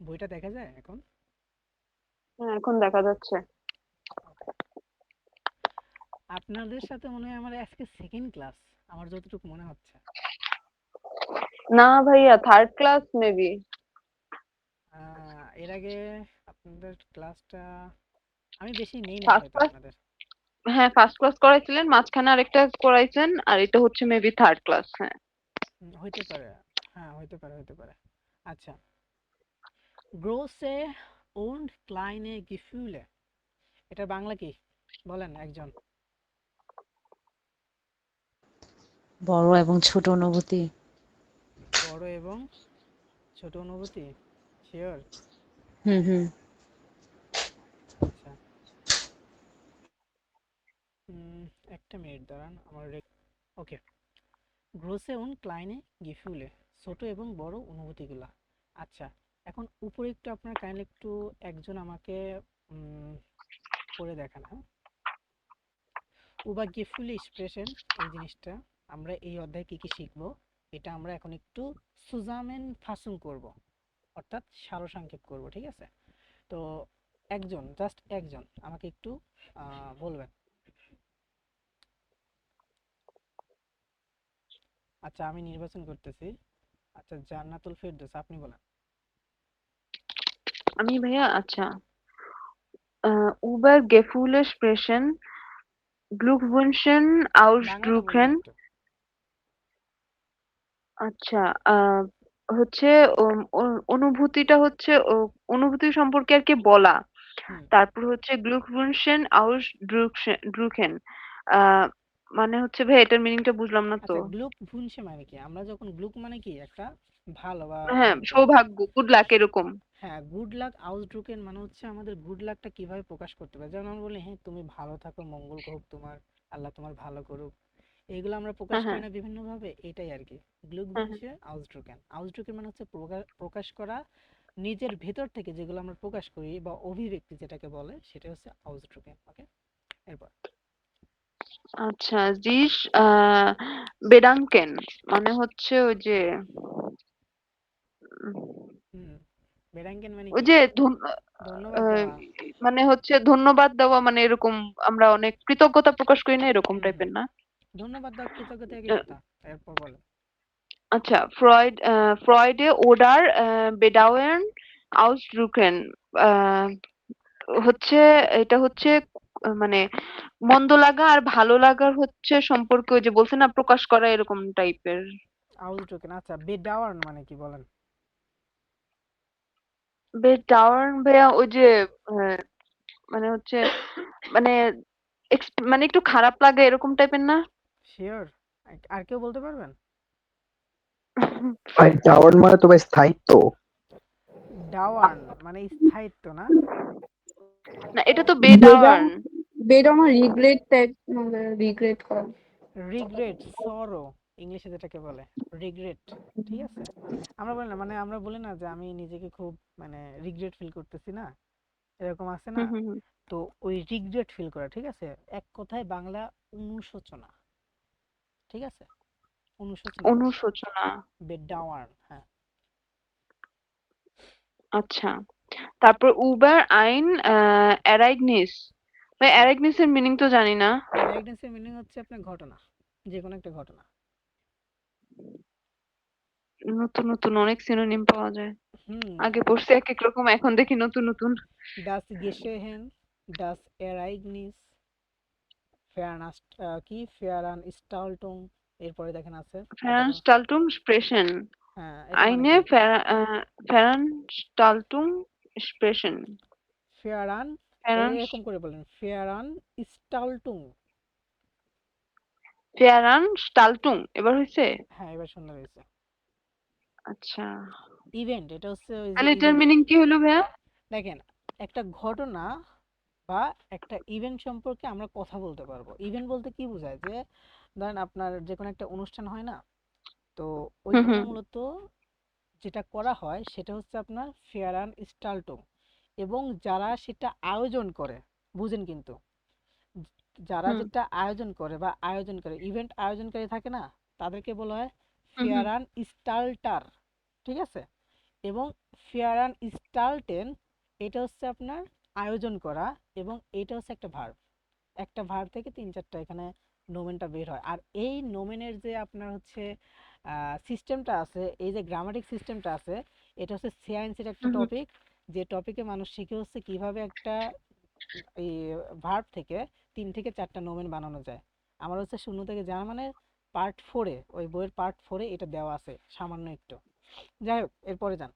Speaker 1: বইটা দেখা যায় এখন?
Speaker 3: হ্যাঁ, এখন দেখা যাচ্ছে।
Speaker 1: Okay. আপনাদের সাথে মনে হয় আমার আজকে সেকেন্ড ক্লাস, আমার যতটুকু মনে হচ্ছে।
Speaker 3: না ভাইয়া, থার্ড ক্লাস মেবি।
Speaker 1: এর আগে আপনাদের ক্লাসটা আমি বেশি নেই নাই
Speaker 3: ফার্স্ট
Speaker 1: হয়তো
Speaker 3: ক্লাস,
Speaker 1: আপনাদের।
Speaker 3: হ্যাঁ ফার্স্ট ক্লাস করাইছিলেন, মাঝখানে আরেকটা করাইছেন, আর এটা হচ্ছে মেবি থার্ড ক্লাস। হ্যাঁ।
Speaker 1: হইতে পারে, হ্যাঁ হইতে পারে, হইতে পারে। আচ্ছা, গ্রোসে und kleine Gefühle, এটা বাংলা কি বলেন একজন?
Speaker 5: বড় এবং ছোট অনুভূতি।
Speaker 1: বড় এবং ছোট অনুভূতি, শিওর?
Speaker 5: হুম হুম।
Speaker 1: আচ্ছা, উম, একটা মিনিট দাঁড়ান আমার। ওকে, গ্রোসে und kleine Gefühle, ছোট এবং বড় অনুভূতিগুলা। আচ্ছা, এখন উপরে একটু আপনার কাইন্ডলি একটু একজন আমাকে উম, পড়ে দেখান, হ্যাঁ? উবা গিফুলি এক্সপ্রেশন, এই জিনিসটা আমরা এই অধ্যায়ে কি কি শিখবো, এটা আমরা এখন একটু সুজামেন ফাসুন করব, অর্থাৎ সারসংক্ষেপ করব, ঠিক আছে? তো একজন, জাস্ট একজন আমাকে একটু বলবেন। আচ্ছা, আমি নির্বাচন করতেছি। আচ্ছা, জান্নাতুল ফেরদৌস, আপনি বলেন।
Speaker 3: আমি ভাইয়া, আচ্ছা, উবার গেফুলে স্প্রেশন গ্লুকউইনশেন
Speaker 1: বাংলাটা বলবেন
Speaker 3: আউসড্রুকেন।
Speaker 1: একটু।
Speaker 3: আচ্ছা, হচ্ছে অনুভূতিটা হচ্ছে অনুভূতি সম্পর্কে আর কি বলা।
Speaker 1: হুম।
Speaker 3: তারপর হচ্ছে Glückwünschen ausdrücken। আহ মানে হচ্ছে ভাই এটার মিনিংটা বুঝলাম না তো।
Speaker 1: আচ্ছা, গ্লুক ভুনসে মানে কি? আমরা যখন গ্লুক মানে কি একটা ভালো বা
Speaker 3: হ্যাঁ,
Speaker 1: ভাগ্য।
Speaker 3: সৌভাগ্য, গুড লাক এরকম।
Speaker 1: হ্যাঁ, গুড লাক আউটলুকের মানে হচ্ছে আমাদের গুড লাকটা কিভাবে প্রকাশ করতে পারে। যেমন আমরা বলি হ্যাঁ তুমি ভালো থাকো, মঙ্গল হোক তোমার, আল্লাহ তোমার ভালো করুক। এগুলো আমরা প্রকাশ
Speaker 3: হ্যাঁ,
Speaker 1: করি
Speaker 3: হ্যাঁ,
Speaker 1: না বিভিন্ন ভাবে, এটাই আর কি। গ্লুক
Speaker 3: হ্যাঁ, হ্যাঁ।
Speaker 1: ভুনসে আউটলুকেন। আউটলুকের মানে হচ্ছে প্রকাশ করা নিজের ভেতর থেকে, যেগুলো আমরা প্রকাশ করি বা অভিব্যক্তি যেটাকে বলে, সেটা হচ্ছে আউটলুকেন। ওকে, এরপর।
Speaker 3: আচ্ছা, জিস বেডাঙ্কেন মানে হচ্ছে ওই যে
Speaker 1: হুম, বেরাঙ্কেন মানে
Speaker 3: ওই
Speaker 1: কি?
Speaker 3: যে
Speaker 1: ধন্যবাদ
Speaker 3: আহ,
Speaker 1: দেওয়া।
Speaker 3: মানে হচ্ছে ধন্যবাদ দেওয়া, মানে এরকম আমরা অনেক কৃতজ্ঞতা প্রকাশ করি না, এরকম
Speaker 1: হুম হুম,
Speaker 3: টাইপের না?
Speaker 1: ধন্যবাদ দেওয়া কৃতজ্ঞতা একই
Speaker 3: আহ,
Speaker 1: কথা। এরপর বলো।
Speaker 3: আচ্ছা, ফ্রয়েডে ওডার বেডাউয়েন আউসড্রুকেন হচ্ছে, এটা হচ্ছে মানে মন্দ লাগা আর ভালো লাগার হচ্ছে সম্পর্কে, ওই যে বলছে না প্রকাশ করা, এরকম টাইপের।
Speaker 1: আউটলুকেন। আচ্ছা, বেডাওয়ার্ন মানে কি বলেন?
Speaker 3: বেডাউন ভাইয়া ওই যে আহ, মানে হচ্ছে মানে মানে একটু খারাপ লাগে এরকম টাইপের না?
Speaker 1: শিওর? আর কেউ বলতে পারবেন?
Speaker 2: ভাই ডাউন মানে তো ভাই স্থায়িত্ব।
Speaker 1: ডাওয়ার্ন মানে স্থায়িত্ব না?
Speaker 3: না, এটা তো
Speaker 4: বেডং,
Speaker 3: বেডাউন।
Speaker 4: বেডং রিগ্রেট টাইপ, মানে রিগ্রেট করা।
Speaker 1: রিগ্রেট, সরো, ইংলিশে যেটাকে বলে রিগ্রেট। ঠিক আছে, আমরা বলি না, মানে আমরা বলি না যে আমি নিজেকে খুব মানে রিগ্রেট ফিল করতেছি না, এরকম আছে না?
Speaker 3: হুম, হুম, হুম।
Speaker 1: তো ওই রিগ্রেট ফিল করা, ঠিক আছে, এক কথায় বাংলা অনুশোচনা। ঠিক আছে, অনুশোচনা করা।
Speaker 3: অনুশোচনা।
Speaker 1: বেডাওয়ার্ন, হ্যাঁ।
Speaker 3: আচ্ছা, তারপর উবার আইন অ্যারাইগনিস। ভাই অ্যারাইগনিস এর মিনিং তো জানি না।
Speaker 1: অ্যারাইগনেসের মিনিং হচ্ছে আপনার ঘটনা, যে কোনো একটা ঘটনা।
Speaker 3: নতুন নতুন অনেক সিনোনিম পাওয়া যায়।
Speaker 1: হুম।
Speaker 3: আগে পড়ছি এক এক রকম, এখন দেখি নতুন নতুন।
Speaker 1: ডাস গেশেহেন, ডাস এরাইগনিস, ফেয়ারনাস্ট, কি ফেয়ারান স্টালটুং। এরপরে দেখেন আছে আবার।
Speaker 3: ফেরানস্টালটুং স্প্রেশন।
Speaker 1: হ্যাঁ, এটা মানে
Speaker 3: আইনে
Speaker 1: কি?
Speaker 3: ফেরানস্টালটুং স্প্রেশন।
Speaker 1: ফেয়ারান,
Speaker 3: ফেরান
Speaker 1: এরকম করে বলেন, ফেয়ারান স্টালটুং।
Speaker 3: ফেরানস্টালটুং এবার হয়েছে।
Speaker 1: হ্যাঁ, এবার সুন্দর হয়েছে।
Speaker 3: আচ্ছা,
Speaker 1: ইভেন্ট, এটা হচ্ছে ওই যে
Speaker 3: তাহলে এটার
Speaker 1: ইভেন্ট।
Speaker 3: মিনিং কি হলো ভাইয়া?
Speaker 1: দেখেন, একটা ঘটনা বা একটা ইভেন্ট সম্পর্কে আমরা কথা বলতে পারবো। ইভেন্ট বলতে কি বোঝায়, যে ধরেন আপনার যে কোনো একটা অনুষ্ঠান হয় না, তো
Speaker 3: হুম,
Speaker 1: ওইখানে
Speaker 3: হুম,
Speaker 1: মূলত যেটা করা হয় সেটা হচ্ছে আপনার ফেয়ারান স্টালটুং, এবং যারা সেটা আয়োজন করে, বুঝেন কিন্তু, যারা
Speaker 3: হুম,
Speaker 1: যেটা আয়োজন করে বা আয়োজন করে, ইভেন্ট আয়োজনকারী থাকে না, তাদেরকে বলা হয়
Speaker 3: হুম, হুম,
Speaker 1: ফেয়ারান স্টাল্টার। ঠিক আছে, এবং ফেয়ারান স্টালটেন, এটা হচ্ছে আপনার আয়োজন করা, এবং এটা হচ্ছে একটা ভার্ব। একটা ভার্ব থেকে তিন চারটা এখানে নোমেনটা বের হয়। আর এই নোমেনের যে আপনার হচ্ছে সিস্টেমটা আছে, এই যে গ্রামাটিক সিস্টেমটা আছে, এটা হচ্ছে সায়েন্সের একটা
Speaker 3: হুম, হুম।
Speaker 1: টপিক। যে টপিকে মানুষ শিখে হচ্ছে কিভাবে একটা এই ভার্ব থেকে তিন থেকে চারটা নোমেন বানানো যায়। আমার হচ্ছে শূন্য থেকে জানা মানে পার্ট ফোরে, ওই বইয়ের পার্ট ফোরে এটা দেওয়া আছে সামান্য একটু। যাই হোক, এরপরে যান।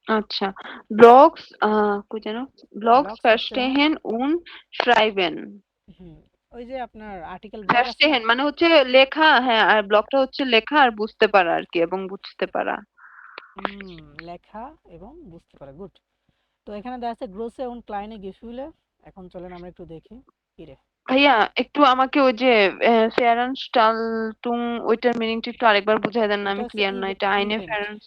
Speaker 3: আচ্ছা, ব্লগস কই যেন, ব্লগস
Speaker 1: ব্লগস ভার্স্টেহেন।
Speaker 3: ভার্স্টেহেন উন শ্রাইবেন।
Speaker 1: হুম, ওই যে আপনার আর্টিকেল ব্লগ আছে না?
Speaker 3: ভার্স্টেহেন মানে হচ্ছে লেখা, হ্যাঁ, আর ব্লগটা হচ্ছে লেখা আর বুঝতে পারা আর কি, এবং বুঝতে পারা।
Speaker 1: হুম, লেখা এবং বুঝতে পারা, গুড। তো এখানে দেখা যাচ্ছে গ্রোসে উন ক্লাইনে গেফুলে। এখন চলেন আমরা একটু দেখি কি রে।
Speaker 3: ভাইয়া একটু আমাকে ওই যে ফেরানস্টালটুং ওইটার মিনিংটা একটু আরেকবার বুঝাই দেন না,
Speaker 1: এটা
Speaker 3: আমি
Speaker 1: হচ্ছে
Speaker 3: ক্লিয়ার না। এটা আইনে
Speaker 1: ইভেন্ট।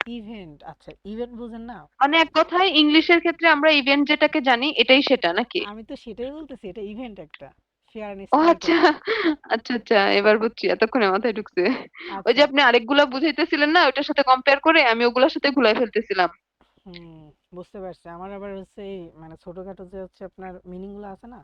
Speaker 1: ইভেন্ট, আচ্ছা ইভেন্ট বুঝেন না?
Speaker 3: মানে এক কথায় ইংলিশের ক্ষেত্রে আমরা ইভেন্ট যেটাকে জানি এটাই সেটা নাকি?
Speaker 1: আমি তো সেটাই বলতেছি, এটা ইভেন্ট একটা, ফেয়ার অ্যান্ড
Speaker 3: ও আচ্ছা,
Speaker 1: স্টালটন।
Speaker 3: আচ্ছা, আচ্ছা, এবার বুঝছি, এতক্ষণে মাথায় ঢুকছে। ওই যে
Speaker 1: আচ্ছা।
Speaker 3: আপনি আরেকগুলা বুঝাইতেছিলেন না, ওইটার সাথে কম্পেয়ার করে আমি ওগুলার সাথে গুলাই ফেলতেছিলাম।
Speaker 1: হুম, বুঝতে পারছি। আমার আবার হচ্ছে এই মানে ছোটখাটো যে হচ্ছে আপনার মিনিং গুলো আছে না,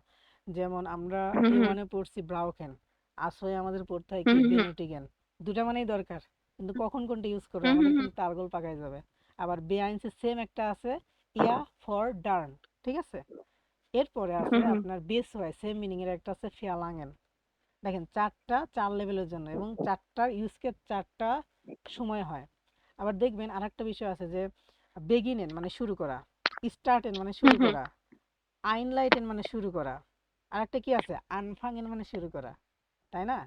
Speaker 1: যেমন আমরা
Speaker 3: হুম,
Speaker 1: এ
Speaker 3: হুম,
Speaker 1: ওয়ানে পড়ছি ব্রাউকেন, আসলে আমাদের পড়তে হয় কি
Speaker 3: হুম, হুম,
Speaker 1: বেনেটিগেন। দুটা মানেই দরকার, কিন্তু কখন কোনটা ইউজ করবো
Speaker 3: হুম, হুম,
Speaker 1: আমাদের
Speaker 3: হুম,
Speaker 1: কিন্তু তালগোল পাকায় যাবে। আবার বেআইনসে সেম একটা আছে, ইয়া ফর ডার্ন। ঠিক আছে, এরপরে আছে
Speaker 3: হুম, হুম,
Speaker 1: আপনার বেস হয় সেম মিনিং এর একটা আছে ফিয়ালাঙ্গেন। দেখেন 4 লেভেলের জন্য এবং 4টার ইউজ কেস 4টা সময় হয়। আবার দেখবেন আরেকটা বিষয় আছে যে বেগিনেন মানে শুরু করা, স্টার্টেন মানে শুরু করা, আইনলাইটেন মানে শুরু করা, আরেকটা কি আছে আনফাঙেন মানে শুরু করা, তাই না?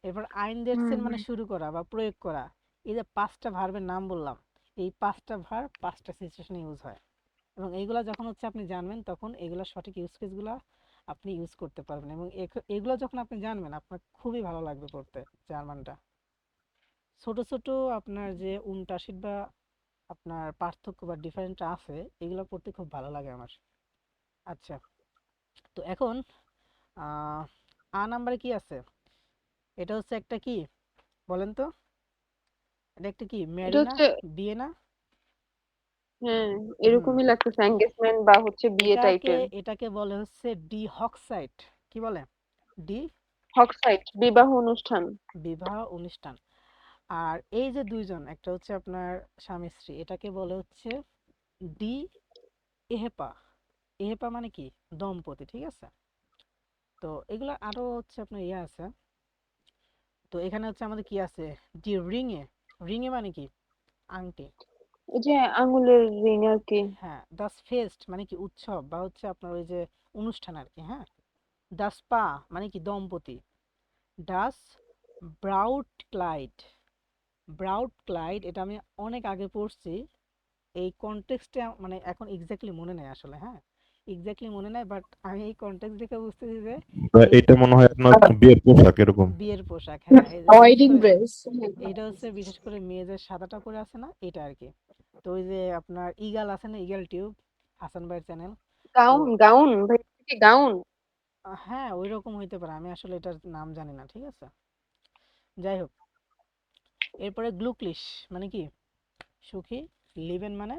Speaker 1: এরপর আইনদেটসেন মানে শুরু করা বা প্রয়োগ করা। এই যে 5টা ভার্বের নাম বললাম, এই 5টা ভার্ব 5টা সিচুয়েশনে ইউজ হয় এবং এইগুলা যখন হচ্ছে আপনি জানবেন তখন এগুলা সঠিক ইউজ কেসগুলা আপনি ইউজ করতে পারবেন এবং এগুলো যখন আপনি জানবেন আপনার খুবই ভালো লাগবে পড়তে জার্মানটা। ছোট ছোট আপনার যে উনটাশিট বা আপনার পার্থক্য বা ডিফারেন্ট আছে এগুলো পড়তে খুব ভালো লাগে আমার। আচ্ছা, তো এখন আ নাম্বারে কি আছে? এটা হচ্ছে একটা কি বলেন তো, এটা একটা কি
Speaker 3: এটা
Speaker 1: ম্যারি না,
Speaker 3: হচ্ছে
Speaker 1: বিয়ে না?
Speaker 3: হ্যাঁ,
Speaker 1: হুম,
Speaker 3: এরকমই লাগতেছে এঙ্গেজমেন্ট বা হচ্ছে বিয়ে
Speaker 1: এটাকে
Speaker 3: টাইপের।
Speaker 1: এটাকে বলে হচ্ছে ডি হক্সাইট। কি বলে? ডি
Speaker 3: হকসাইট বিবাহ অনুষ্ঠান।
Speaker 1: বিবাহ অনুষ্ঠান। আর এই যে দুইজন, একটা হচ্ছে আপনার স্বামী স্ত্রী, এটাকে বলে হচ্ছে ডি এহেপা। এহেপা মানে কি দম্পতি, ঠিক আছে? তো এগুলো আরো হচ্ছে আপনার ইয়ে আছে। তো এখানে হচ্ছে আমাদের কি আছে, ডি রিংয়ে। রিংয়ে মানে কি আংটি।
Speaker 3: ওই যে আঙ্গুলের রিং আর কি।
Speaker 1: হ্যাঁ, দাস ফেস্ট মানে কি উৎসব বা হচ্ছে আপনার ওই যে অনুষ্ঠান আর কি। হ্যাঁ, দাস পা মানে কি দম্পতি। ডাস ব্রাউট ক্লাইড। ব্রাউট ক্লাইড এটা আমি অনেক আগে পড়ছি এই কনটেক্সটে, মানে এখন এক্স্যাক্টলি মনে নেই আসলে। হ্যাঁ, এক্স্যাক্টলি মনে নাই, বাট আমি এই কনটেক্সট দেখে বুঝতেছি যে এই
Speaker 8: এটা মনে হয় আপনার বিয়ের পোশাক এরকম।
Speaker 1: বিয়ের পোশাক। হ্যাঁ, এই যে বিশেষ
Speaker 4: ওয়েডিং
Speaker 1: করে
Speaker 4: ড্রেস।
Speaker 1: এইটা হচ্ছে বিশেষ করে মেয়েদের সাদাটা পরে আছে না এটা আর কি। তো ওই যে আপনার ইগাল আছে না, ইগাল টিউব, হাসান ভাইয়ের চ্যানেল। তো
Speaker 3: গাউন গাউন ভাই, কি গাউন?
Speaker 1: হ্যাঁ ওই রকম হইতে পারে, আমি আসলে এটার নাম জানি না, ঠিক আছে? যাই হোক, এরপরে গ্লুকলিশ মানে কি সুখী। লিভেন মানে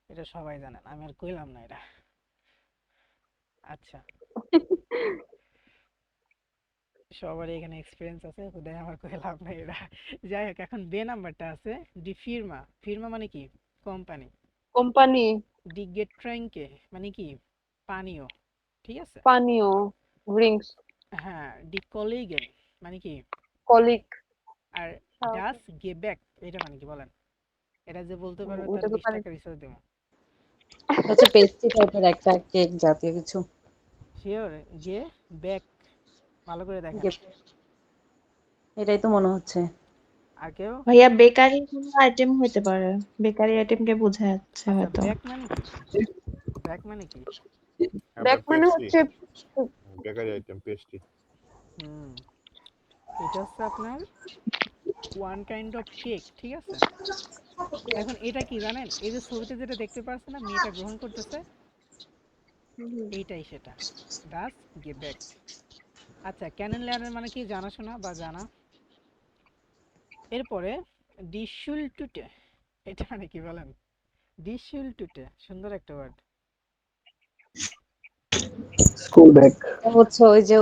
Speaker 1: এটা সবাই জানেন, আমি আর কইলাম না এটা। আচ্ছা, সবারই এখানে এক্সপিরিয়েন্স আছে, খুদাই আমার কই লাভ নাই এটা। যাই হোক, এখন বে নাম্বারটা আছে ডি ফিরমা। ফিরমা মানে কি কোম্পানি।
Speaker 3: কোম্পানি।
Speaker 1: ডি গেট্রাঙ্কে মানে কি পানীয়, ঠিক আছে?
Speaker 3: পানীয়। ড্রিঙ্কস।
Speaker 1: হ্যাঁ, ডি কলিগেন মানে কি
Speaker 3: কলিক।
Speaker 1: আর ডাস গেব্যাক এটা মানে কি বলেন? এটা যে বলতে পারবে তার
Speaker 3: ওটা তো
Speaker 1: 20
Speaker 3: পারি।
Speaker 1: টাকা রিচার্জ দেবো।
Speaker 5: হচ্ছে পেস্ট্রি টাইপের একটা কেক জাতীয় কিছু।
Speaker 1: শিওর? গে ব্যাক, ভালো করে দেখেন।
Speaker 5: এটাই তো মনে হচ্ছে।
Speaker 1: আর কেউ?
Speaker 9: ভাইয়া বেকারি কোনো আইটেম হইতে পারে, বেকারি আইটেমকে বোঝাচ্ছে
Speaker 1: আচ্ছা,
Speaker 9: হয়তো।
Speaker 1: ব্যাক মানে কি? ব্যাক মানে কি?
Speaker 3: ব্যাক
Speaker 8: আবার
Speaker 3: মানে
Speaker 8: পেস্ট্রি,
Speaker 3: হচ্ছে
Speaker 8: বেকারি আইটেম পেস্ট্রি।
Speaker 1: হুম, এটা হচ্ছে আপনার ওয়ান কাইন্ড অফ কেক, ঠিক আছে? এখন এটা কি জানেন, এই যে ছবিতে যেটা দেখতে পাচ্ছেন না মেয়েটা গ্রহণ করতেছে, এইটাই সেটা, ডাস গেব্যাক। আচ্ছা, ক্যানেন লেয়ারের মানে কি জানাশোনা বা জানা। এরপরে ডিশুল টুটে, এটা মানে কি বলেন? ডিশুল টুটে, সুন্দর একটা ওয়ার্ড।
Speaker 2: School bag.
Speaker 5: এটা হচ্ছে ওই যে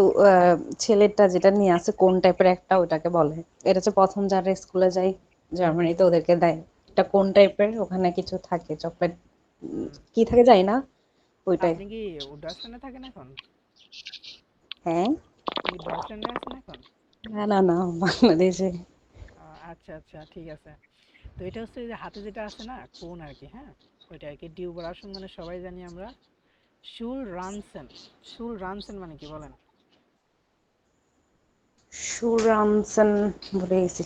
Speaker 5: ছেলেটা যেটা নিয়ে আছে কোন টাইপের একটা ওটাকে বলে। এটা হচ্ছে প্রথম যারা স্কুলে যায় জার্মানিতে ওদেরকে দেয়। এটা কোন টাইপের, ওখানে কিছু থাকে চকলেট
Speaker 1: হুম,
Speaker 5: কি থাকে জানি না ওইটাই।
Speaker 1: আপনি কি ডয়েচল্যান্ডে থাকেন এখন?
Speaker 5: হ্যাঁ।
Speaker 1: আপনি কি ডয়েচল্যান্ডে আছেন এখন?
Speaker 5: না না না, বাংলাদেশে।
Speaker 1: আচ্ছা আচ্ছা, ঠিক আছে। তো এটা হচ্ছে এই যে হাতে যেটা আছে না কোন আর কি। হ্যাঁ, ওইটা আর কি। ডিউবরাসন মানে সবাই জানি আমরা। শুল রানসেন। শুল রানসেন মানে কি বলেন?
Speaker 5: সুরামসন ভুলে গেছি,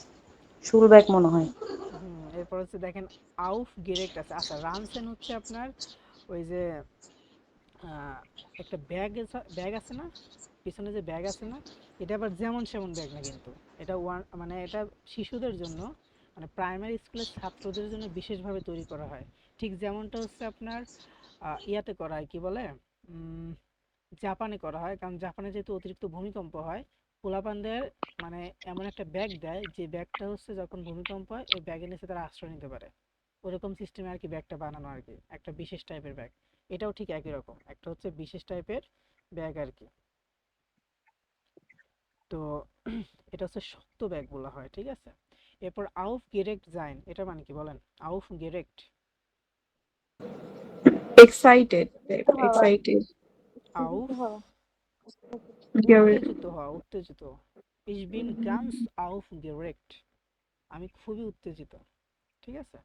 Speaker 5: সুরব্যাগ মনে হয়।
Speaker 1: হুম, এরপর হচ্ছে দেখেন আউফ গেরেক্ট আছে। আচ্ছা, রানসেন হচ্ছে আপনার ওই যে আহ, একটা ব্যাগ আছে না, পিছনে যে ব্যাগ আছে না, এটা আবার যেমন সেমন ব্যাগ না কিন্তু। এটা মানে এটা শিশুদের জন্য, মানে প্রাইমারি স্কুলের ছাত্রদের জন্য বিশেষভাবে তৈরি করা হয়। ঠিক যেমনটা হচ্ছে আপনার ইয়াতে করা হয় কি বলে, উম, জাপানে করা হয়, কারণ জাপানে যেহেতু অতিরিক্ত ভূমিকম্প হয়, পোলাপানদের মানে এমন একটা ব্যাগ দেয় যে ব্যাগটা হচ্ছে যখন ভূমিকম্প হয় ওই ব্যাগের নিচে তারা আশ্রয় নিতে পারে। ওরকম সিস্টেমে আর কি ব্যাগটা বানানো আর কি, একটা বিশেষ টাইপের ব্যাগ। এটাও ঠিক একই রকম, একটা হচ্ছে বিশেষ টাইপের ব্যাগ আর কি। তো এটা হচ্ছে শক্ত ব্যাগ বলা হয়, ঠিক আছে? এরপর আউফ গেরেক্ট জাইন, এটা মানে কি বলেন? আউফ গেরেক্ট।
Speaker 4: Excited, excited.
Speaker 1: আউফ উত্তেজিত হওয়া, উত্তেজিত। Ich bin ganz aufgeregt, আমি খুবই উত্তেজিত, ঠিক আছে।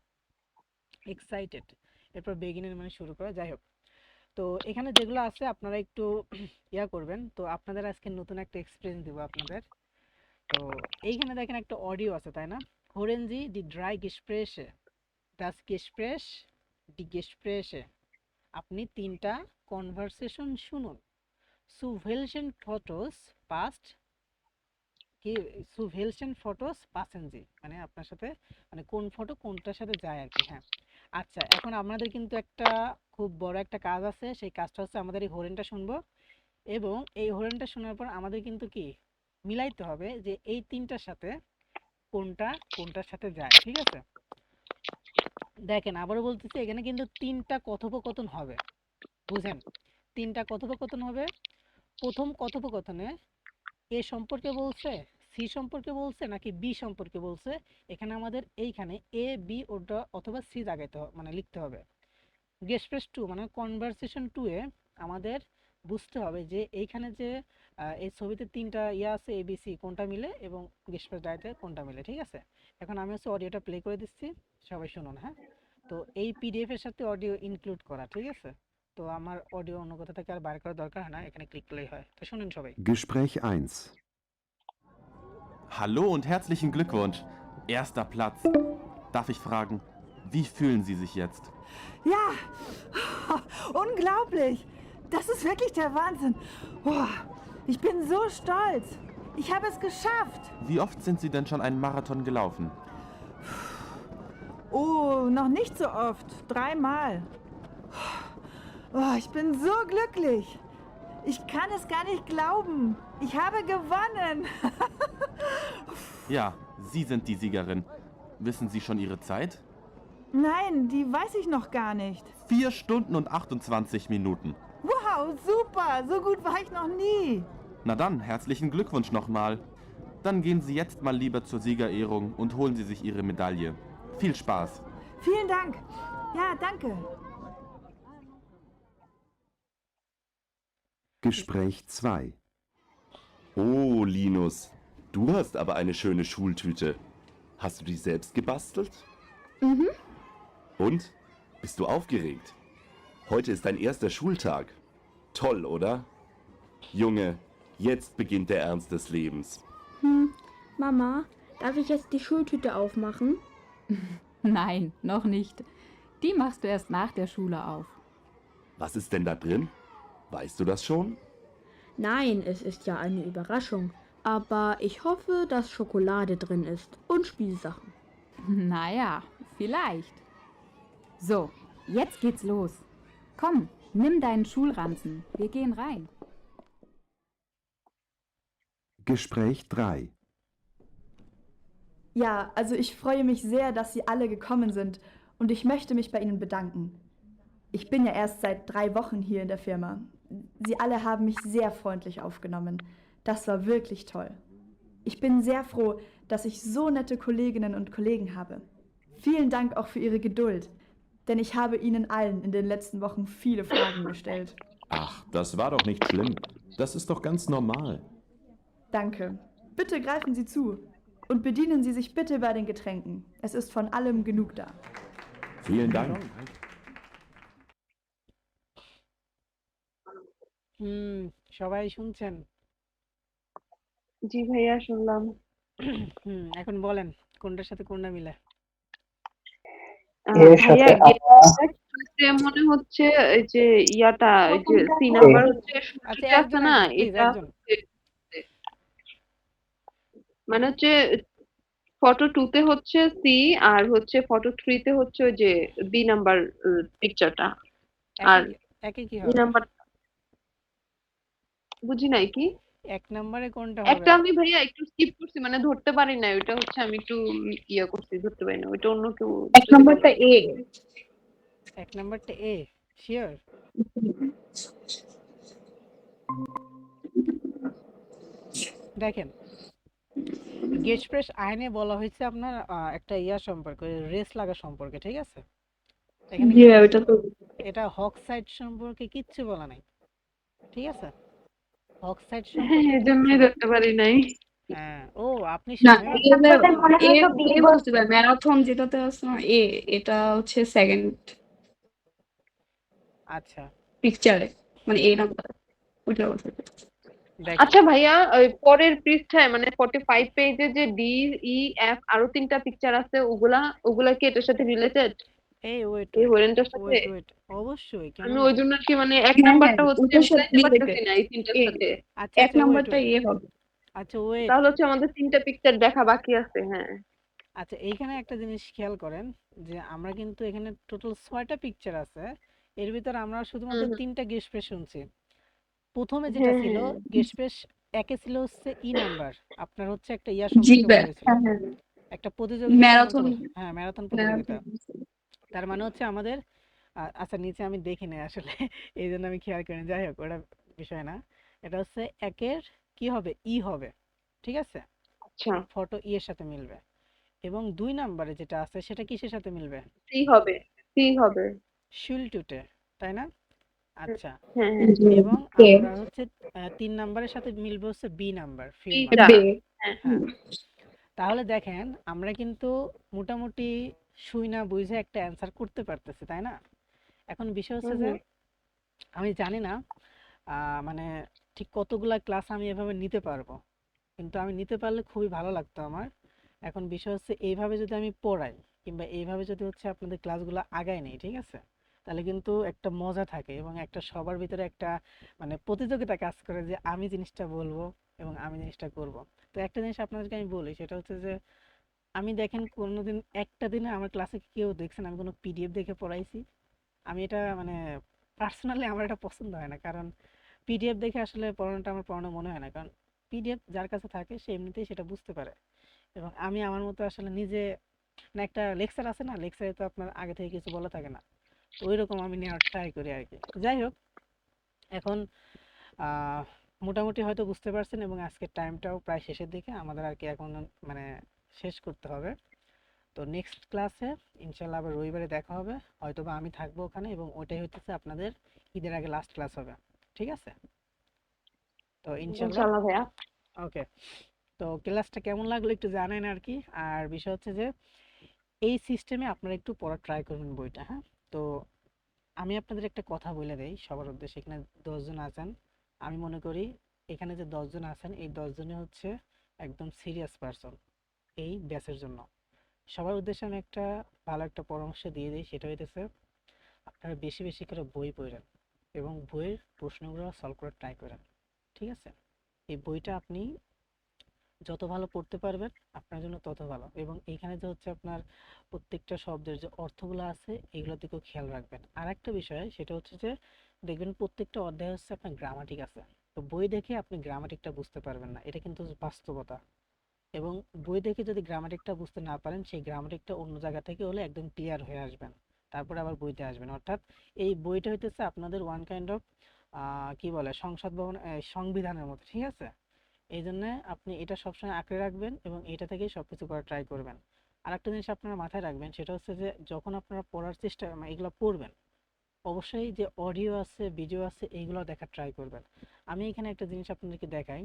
Speaker 1: এক্সাইটেড, এরপর বেগিনের মানে শুরু করা, যাই হোক। তো এখানে যেগুলো আছে আপনারা একটু ইয়া করবেন। তো আপনাদের আজকে নতুন একটা এক্সপিরিয়েন্স দিব আপনাদের। তো এইখানে দেখেন একটা অডিও আছে, তাই না? Hören Sie die drei Gespräche, das Gespräch, die Gespräche, আপনি তিনটা কনভারসেশন শুনুন। Zu welchen Fotos passt কি, zu welchen Fotos passen Sie, মানে আপনার সাথে মানে কোন ফটো কোনটার সাথে যায় আর কি। হ্যাঁ, আচ্ছা, এখন আমাদের কিন্তু একটা খুব বড় একটা কাজ আছে। সেই কাজটা হচ্ছে আমাদের এই হরেনটা শুনবো, এবং এই হরেনটা শোনার পর আমাদের কিন্তু কি মিলাইতে হবে যে এই তিনটার সাথে কোনটা কোনটার সাথে যায়, ঠিক আছে। দেখেন আবারও বলতেছি, এখানে কিন্তু তিনটা কথোপকথন হবে, বুঝেন? তিনটা কথোপকথন হবে। প্রথম কথোপকথনে এ সম্পর্কে বলছে, সি সম্পর্কে বলছে, নাকি বি সম্পর্কে বলছে, এখানে আমাদের এইখানে এ বি ওটা অথবা সি লাগাইতে হবে, মানে লিখতে হবে। গেসপ্রেস টু মানে কনভারসেশন টু এ আমাদের বুঝতে হবে যে এইখানে যে এই ছবিতে তিনটা ইয়ে আছে এবিসি কোনটা মিলে, এবং গেসপ্রেস ডায়েটে কোনটা মিলে, ঠিক আছে। এখন আমি হচ্ছে অডিওটা প্লে করে দিচ্ছি, সবাই শুনুন। হ্যাঁ, তো এই পিডিএফ এর সাথে অডিও ইনক্লুড করা, ঠিক আছে। তো আমার অডিও অন্য কোথা থেকে আর বাইর করার দরকার হয় না, এখানে ক্লিক করলেই হয়। তো শুনুন সবাই।
Speaker 10: Gespräch 1.
Speaker 11: Hallo und herzlichen Glückwunsch. Erster Platz. Darf ich fragen, wie fühlen Sie sich jetzt?
Speaker 12: Ja, unglaublich. Das ist wirklich der Wahnsinn. Boah, ich bin so stolz. Ich habe es geschafft.
Speaker 11: Wie oft sind Sie denn schon einen Marathon gelaufen?
Speaker 12: Oh, noch nicht so oft. 3 Mal. Oh, ich bin so glücklich. Ich kann es gar nicht glauben. Ich habe gewonnen.
Speaker 11: Ja, Sie sind die Siegerin. Wissen Sie schon Ihre Zeit?
Speaker 12: Nein, die weiß ich noch gar nicht.
Speaker 11: 4 Stunden und 28 Minuten.
Speaker 12: Wow, super. So gut war ich noch nie.
Speaker 11: Na dann, herzlichen Glückwunsch nochmal. Dann gehen Sie jetzt mal lieber zur Siegerehrung und holen Sie sich Ihre Medaille. Viel Spaß.
Speaker 12: Vielen Dank. Ja, danke.
Speaker 10: Gespräch 2.
Speaker 13: Oh, Linus, du hast aber eine schöne Schultüte. Hast du die selbst gebastelt?
Speaker 4: Mhm.
Speaker 13: Und? Bist du aufgeregt? Heute ist dein erster Schultag. Toll, oder? Junge, jetzt beginnt der Ernst des Lebens.
Speaker 4: Mama, darf ich jetzt die Schultüte aufmachen?
Speaker 14: Nein, noch nicht. Die machst du erst nach der Schule auf.
Speaker 13: Was ist denn da drin? Weißt du das schon?
Speaker 4: Nein, es ist ja eine Überraschung. Aber ich hoffe, dass Schokolade drin ist und Spielsachen.
Speaker 14: Naja, vielleicht. So, jetzt geht's los. Komm, nimm deinen Schulranzen. Wir gehen rein.
Speaker 10: Gespräch 3.
Speaker 15: Ja, also ich freue mich sehr, dass Sie alle gekommen sind und ich möchte mich bei Ihnen bedanken. Ich bin ja erst seit 3 Wochen hier in der Firma. Sie alle haben mich sehr freundlich aufgenommen. Das war wirklich toll. Ich bin sehr froh, dass ich so nette Kolleginnen und Kollegen habe. Vielen Dank auch für Ihre Geduld, denn ich habe Ihnen allen in den letzten Wochen viele Fragen gestellt.
Speaker 16: Ach, das war doch nicht schlimm. Das ist doch ganz normal.
Speaker 15: Danke. Bitte greifen Sie zu und bedienen Sie sich bitte bei den Getränken. Es ist von allem genug da.
Speaker 16: Vielen Dank.
Speaker 1: সবাই শুনছেন?
Speaker 3: জি ভাইয়া শুনলাম।
Speaker 1: এখন বলেন কোনটার সাথে কোনটা মিলে।
Speaker 3: ভাইয়া গেমসে মনে হচ্ছে এই যে ইয়াটা এই যে সি নাম্বার হচ্ছে শুরুতে আছে না, এটা মানে হচ্ছে ফটো 2 তে হচ্ছে সি আর হচ্ছে ফটো 3 তে হচ্ছে ওই যে বি নাম্বার পিকচারটা। আর
Speaker 1: একে কি
Speaker 3: বি
Speaker 1: হবে?
Speaker 3: নাম্বার বুঝি নাই কি?
Speaker 1: এক নম্বরে কোনটা হবে?
Speaker 3: একটা আমি ভাইয়া একটু স্কিপ করছি, মানে ধরতে পারি না। ওটা হচ্ছে আমি একটু ইয়া করছি, ধরতে পারি না। ওটা অন্য কেউ।
Speaker 4: এক নম্বরটা এ।
Speaker 1: এক নম্বরটা এ, শিওর? দেখেন গেসপ্রেস আইনে বলা হয়েছে আপনার একটা ইয়া সম্পর্কে, রেস লাগা সম্পর্কে, ঠিক আছে। এখানে এটা হক সাইড সম্পর্কে কিচ্ছু বলা নাই, ঠিক আছে। অক্সাইড
Speaker 3: হ্যাঁ,
Speaker 1: সম্পর্কে
Speaker 3: এজন্যই
Speaker 1: কিছু
Speaker 3: ধরতে পারি নাই।
Speaker 1: হ্যাঁ, ও আপনি
Speaker 17: না
Speaker 1: আমিও
Speaker 17: এ
Speaker 6: নাম্বারটা মনে হয়
Speaker 17: এ
Speaker 6: তো
Speaker 17: এ বুঝতে পারি ম্যারাথন যেটাতে আছে না এটা হচ্ছে সেকেন্ড
Speaker 1: আচ্ছা
Speaker 17: পিকচারে মানে এ নাম্বার ওইটা বলতে
Speaker 1: দেখেন
Speaker 3: আচ্ছা ভাইয়া, ওই পরের পৃষ্ঠায় মানে 45 পেজে যে ডি ই এফ আরো 3টা পিকচার আছে, ওগুলা কি এটার সাথে রিলেটেড?
Speaker 1: এই ওয়েট
Speaker 3: এই
Speaker 1: ওয়েট
Speaker 3: হরেনটার সাথে?
Speaker 1: ওয়েট অবশ্যই কেন
Speaker 3: আমি
Speaker 1: না
Speaker 3: ওই জন্য কি মানে এক
Speaker 17: হ্যাঁ
Speaker 3: নাম্বারটা হচ্ছে
Speaker 17: ওটার সাথে
Speaker 3: মিলাইতে
Speaker 17: রিলেটেড
Speaker 3: পারতেছি না এই 3টার সাথে।
Speaker 1: আচ্ছা
Speaker 17: এক
Speaker 1: আচ্ছা ওয়েট
Speaker 17: নাম্বারটা
Speaker 1: ওয়েট
Speaker 17: হবে
Speaker 1: আচ্ছা ওয়েট
Speaker 3: তাহলে হচ্ছে আমাদের 3টা পিকচার দেখা বাকি আছে। হ্যাঁ,
Speaker 1: আচ্ছা এইখানে একটা জিনিস খেয়াল করেন যে আমরা কিন্তু এখানে টোটাল 6টা পিকচার আছে, এর ভিতর আমরা শুধুমাত্র 3টা গেস্ট স্পেস শুনছি। প্রথমে যেটা
Speaker 3: হ্যাঁ,
Speaker 1: ছিল
Speaker 3: হ্যাঁ।
Speaker 1: গেস্ট স্পেস একে ছিল হচ্ছে ই নাম্বার, আপনার হচ্ছে একটা ইয়া
Speaker 17: জি
Speaker 1: সম্পর্কে
Speaker 17: ভাই
Speaker 1: বলা হয়েছিল, একটা প্রতিযোগিতা
Speaker 17: ম্যারাথন
Speaker 1: সীমান্ত হ্যাঁ ম্যারাথন প্রতিযোগিতা। তার মানে হচ্ছে আমাদের আচ্ছা নিচে আমি দেখিনি আসলে এই জন্য আমি খেয়াল করিনি, যাই হোক ওটা বিষয় না। এটা হচ্ছে একের কি হবে ই হবে, ঠিক আছে,
Speaker 3: আচ্ছা
Speaker 1: ফটো ই এর সাথে মিলবে। এবং 2 নাম্বারে যেটা আছে সেটা কিসের সাথে মিলবে?
Speaker 3: সি হবে, সি হবে।
Speaker 1: শুল টুটে, তাই না? আচ্ছা
Speaker 3: হ্যাঁ, হ্যাঁ।
Speaker 1: এবং
Speaker 17: কে
Speaker 1: আমরা হচ্ছে 3 নাম্বারের সাথে মিলবে হচ্ছে বি নাম্বার, ফিল্ম
Speaker 3: পিটা।
Speaker 17: বে
Speaker 3: হ্যাঁ।
Speaker 1: হ্যাঁ, তাহলে দেখেন আমরা কিন্তু মোটামুটি শুই না বুঝে একটা অ্যান্সার করতে পারতেছি, তাই না? এখন বিষয় হচ্ছে যে আমি জানি না মানে ঠিক কতগুলা ক্লাস আমি এভাবে নিতে পারবো, কিন্তু আমি নিতে পারলে খুবই ভালো লাগতো আমার। এখন বিষয় হচ্ছে এইভাবে যদি আমি পড়াই কিংবা এইভাবে যদি হচ্ছে আপনাদের ক্লাসগুলো আগায় নেই, ঠিক আছে, তাহলে কিন্তু একটা মজা থাকে এবং একটা সবার ভিতরে একটা মানে প্রতিযোগিতা কাজ করে যে আমি জিনিসটা বলবো এবং আমি জিনিসটা করব। তো একটা জিনিস আপনাদেরকে আমি বলি, সেটা হচ্ছে যে আমি দেখেন কোনোদিন একটা দিনে আমার ক্লাসে কেউ দেখছেন আমি কোনো পিডিএফ দেখে পড়াইছি? আমি এটা মানে পার্সোনালি আমার এটা পছন্দ হয় না, কারণ পিডিএফ দেখে আসলে পড়ানোটা আমার পড়ানো মনে হয় না, কারণ পিডিএফ যার কাছে থাকে সে এমনিতেই সেটা বুঝতে পারে। এবং আমি আমার মতো আসলে নিজে না, একটা লেকচার আছে না, লেকচারে তো আপনার আগে থেকে কিছু বলা থাকে না, তো ওই রকম আমি নেওয়ার ট্রাই করি আর কি। যাই হোক, এখন আহ, মোটামুটি হয়তো বুঝতে পারছেন এবং আজকের টাইমটাও প্রায় শেষের দিকে আমাদের আর কি, এখন মানে শেষ করতে হবে। তো নেক্সট ক্লাসে ইনশাল্লাহ আবার রবিবারে দেখা হবে, হয়তোবা আমি থাকবো ওখানে এবং ওইটাই হচ্ছে আপনাদের ঈদের আগে লাস্ট ক্লাস হবে, ঠিক আছে? তো ইনশাল্লাহ
Speaker 3: ইনশাআল্লাহ ভাইয়া।
Speaker 1: ওকে, তো ক্লাসটা কেমন লাগলো একটু জানেন আর কি। আর বিষয় হচ্ছে যে এই সিস্টেমে আপনারা একটু পড়া ট্রাই করবেন বইটা, হ্যাঁ? তো আমি আপনাদের একটা কথা বলে দেই সবার উদ্দেশ্যে, এখানে 10 জন আছেন, আমি মনে করি এখানে যে 10 জন আছেন এই 10 জনই হচ্ছে একদম সিরিয়াস পারসন এই ব্যাচের জন্য। সবার উদ্দেশ্যে আমি একটা ভালো একটা পরামর্শ দিয়ে দিই, সেটা হইতেছে আপনারা বেশি বেশি করে বই পড়েন এবং বইয়ের প্রশ্নগুলো সলভ করার ট্রাই করেন, ঠিক আছে? এই বইটা আপনি যত ভালো পড়তে পারবেন আপনার জন্য তত ভালো। এবং এইখানে যে হচ্ছে আপনার প্রত্যেকটা শব্দের যে অর্থগুলো আছে এগুলোর দিকেও খেয়াল রাখবেন। আর একটা বিষয় সেটা হচ্ছে যে দেখবেন প্রত্যেকটা অধ্যায় হচ্ছে আপনার গ্রামাটিক আছে, তো বই দেখে আপনি গ্রামাটিকটা বুঝতে পারবেন না, এটা কিন্তু বাস্তবতা। এবং বই দেখে যদি গ্রামাটিকটা বুঝতে না পারেন সেই গ্রামাটিকটা অন্য জায়গা থেকে হলে একদম ক্লিয়ার হয়ে আসবেন, তারপরে আবার বইতে আসবেন। অর্থাৎ এই বইটা হইতেছে আপনাদের ওয়ান কাইন্ড অফ কি বলে সংসদ ভবন সংবিধানের মতো, ঠিক আছে? এই জন্য আপনি এটা সবসময় আঁকড়ে রাখবেন এবং এটা থেকেই সবকিছু করার ট্রাই করবেন। আর একটা জিনিস আপনারা মাথায় রাখবেন, সেটা হচ্ছে যে যখন আপনারা পড়ার চেষ্টা মানে এগুলো পড়বেন অবশ্যই যে অডিও আছে ভিডিও আছে এইগুলো দেখার ট্রাই করবেন। আমি এখানে একটা জিনিস আপনাদেরকে দেখাই,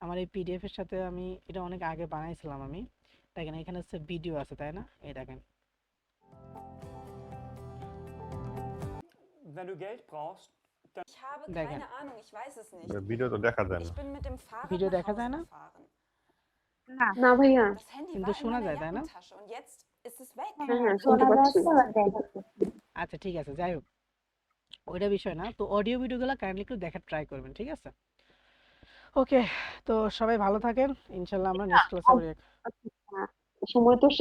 Speaker 1: আমার এই পিডিএফ এর সাথে আমি এটা অনেক আগে বানাইছিলাম আমি, দেখেন এখানে হচ্ছে ভিডিও আছে, তাই না? এই দেখেন দেখেন
Speaker 8: ভিডিও তো দেখা যায় না।
Speaker 1: ভিডিও দেখা যায় না
Speaker 6: না
Speaker 3: না ভাইয়া।
Speaker 1: কিন্তু শোনা যায়, তাই না?
Speaker 3: হ্যাঁ, হ্যাঁ, শুনতে
Speaker 6: শোনা
Speaker 3: পাচ্ছি।
Speaker 6: যাচ্ছে আবার দেখা যাচ্ছে।
Speaker 1: আচ্ছা ঠিক আছে, যাই হোক ওইটা বিষয় না, তো অডিও ভিডিওগুলো কাইন্ডলি একটু দেখার ট্রাই করবেন, ঠিক আছে? ওকে, তো সবাই ভালো থাকেন, ইনশাল্লাহ আমরা নেক্সট ক্লাসে
Speaker 3: সময় তো শেষ।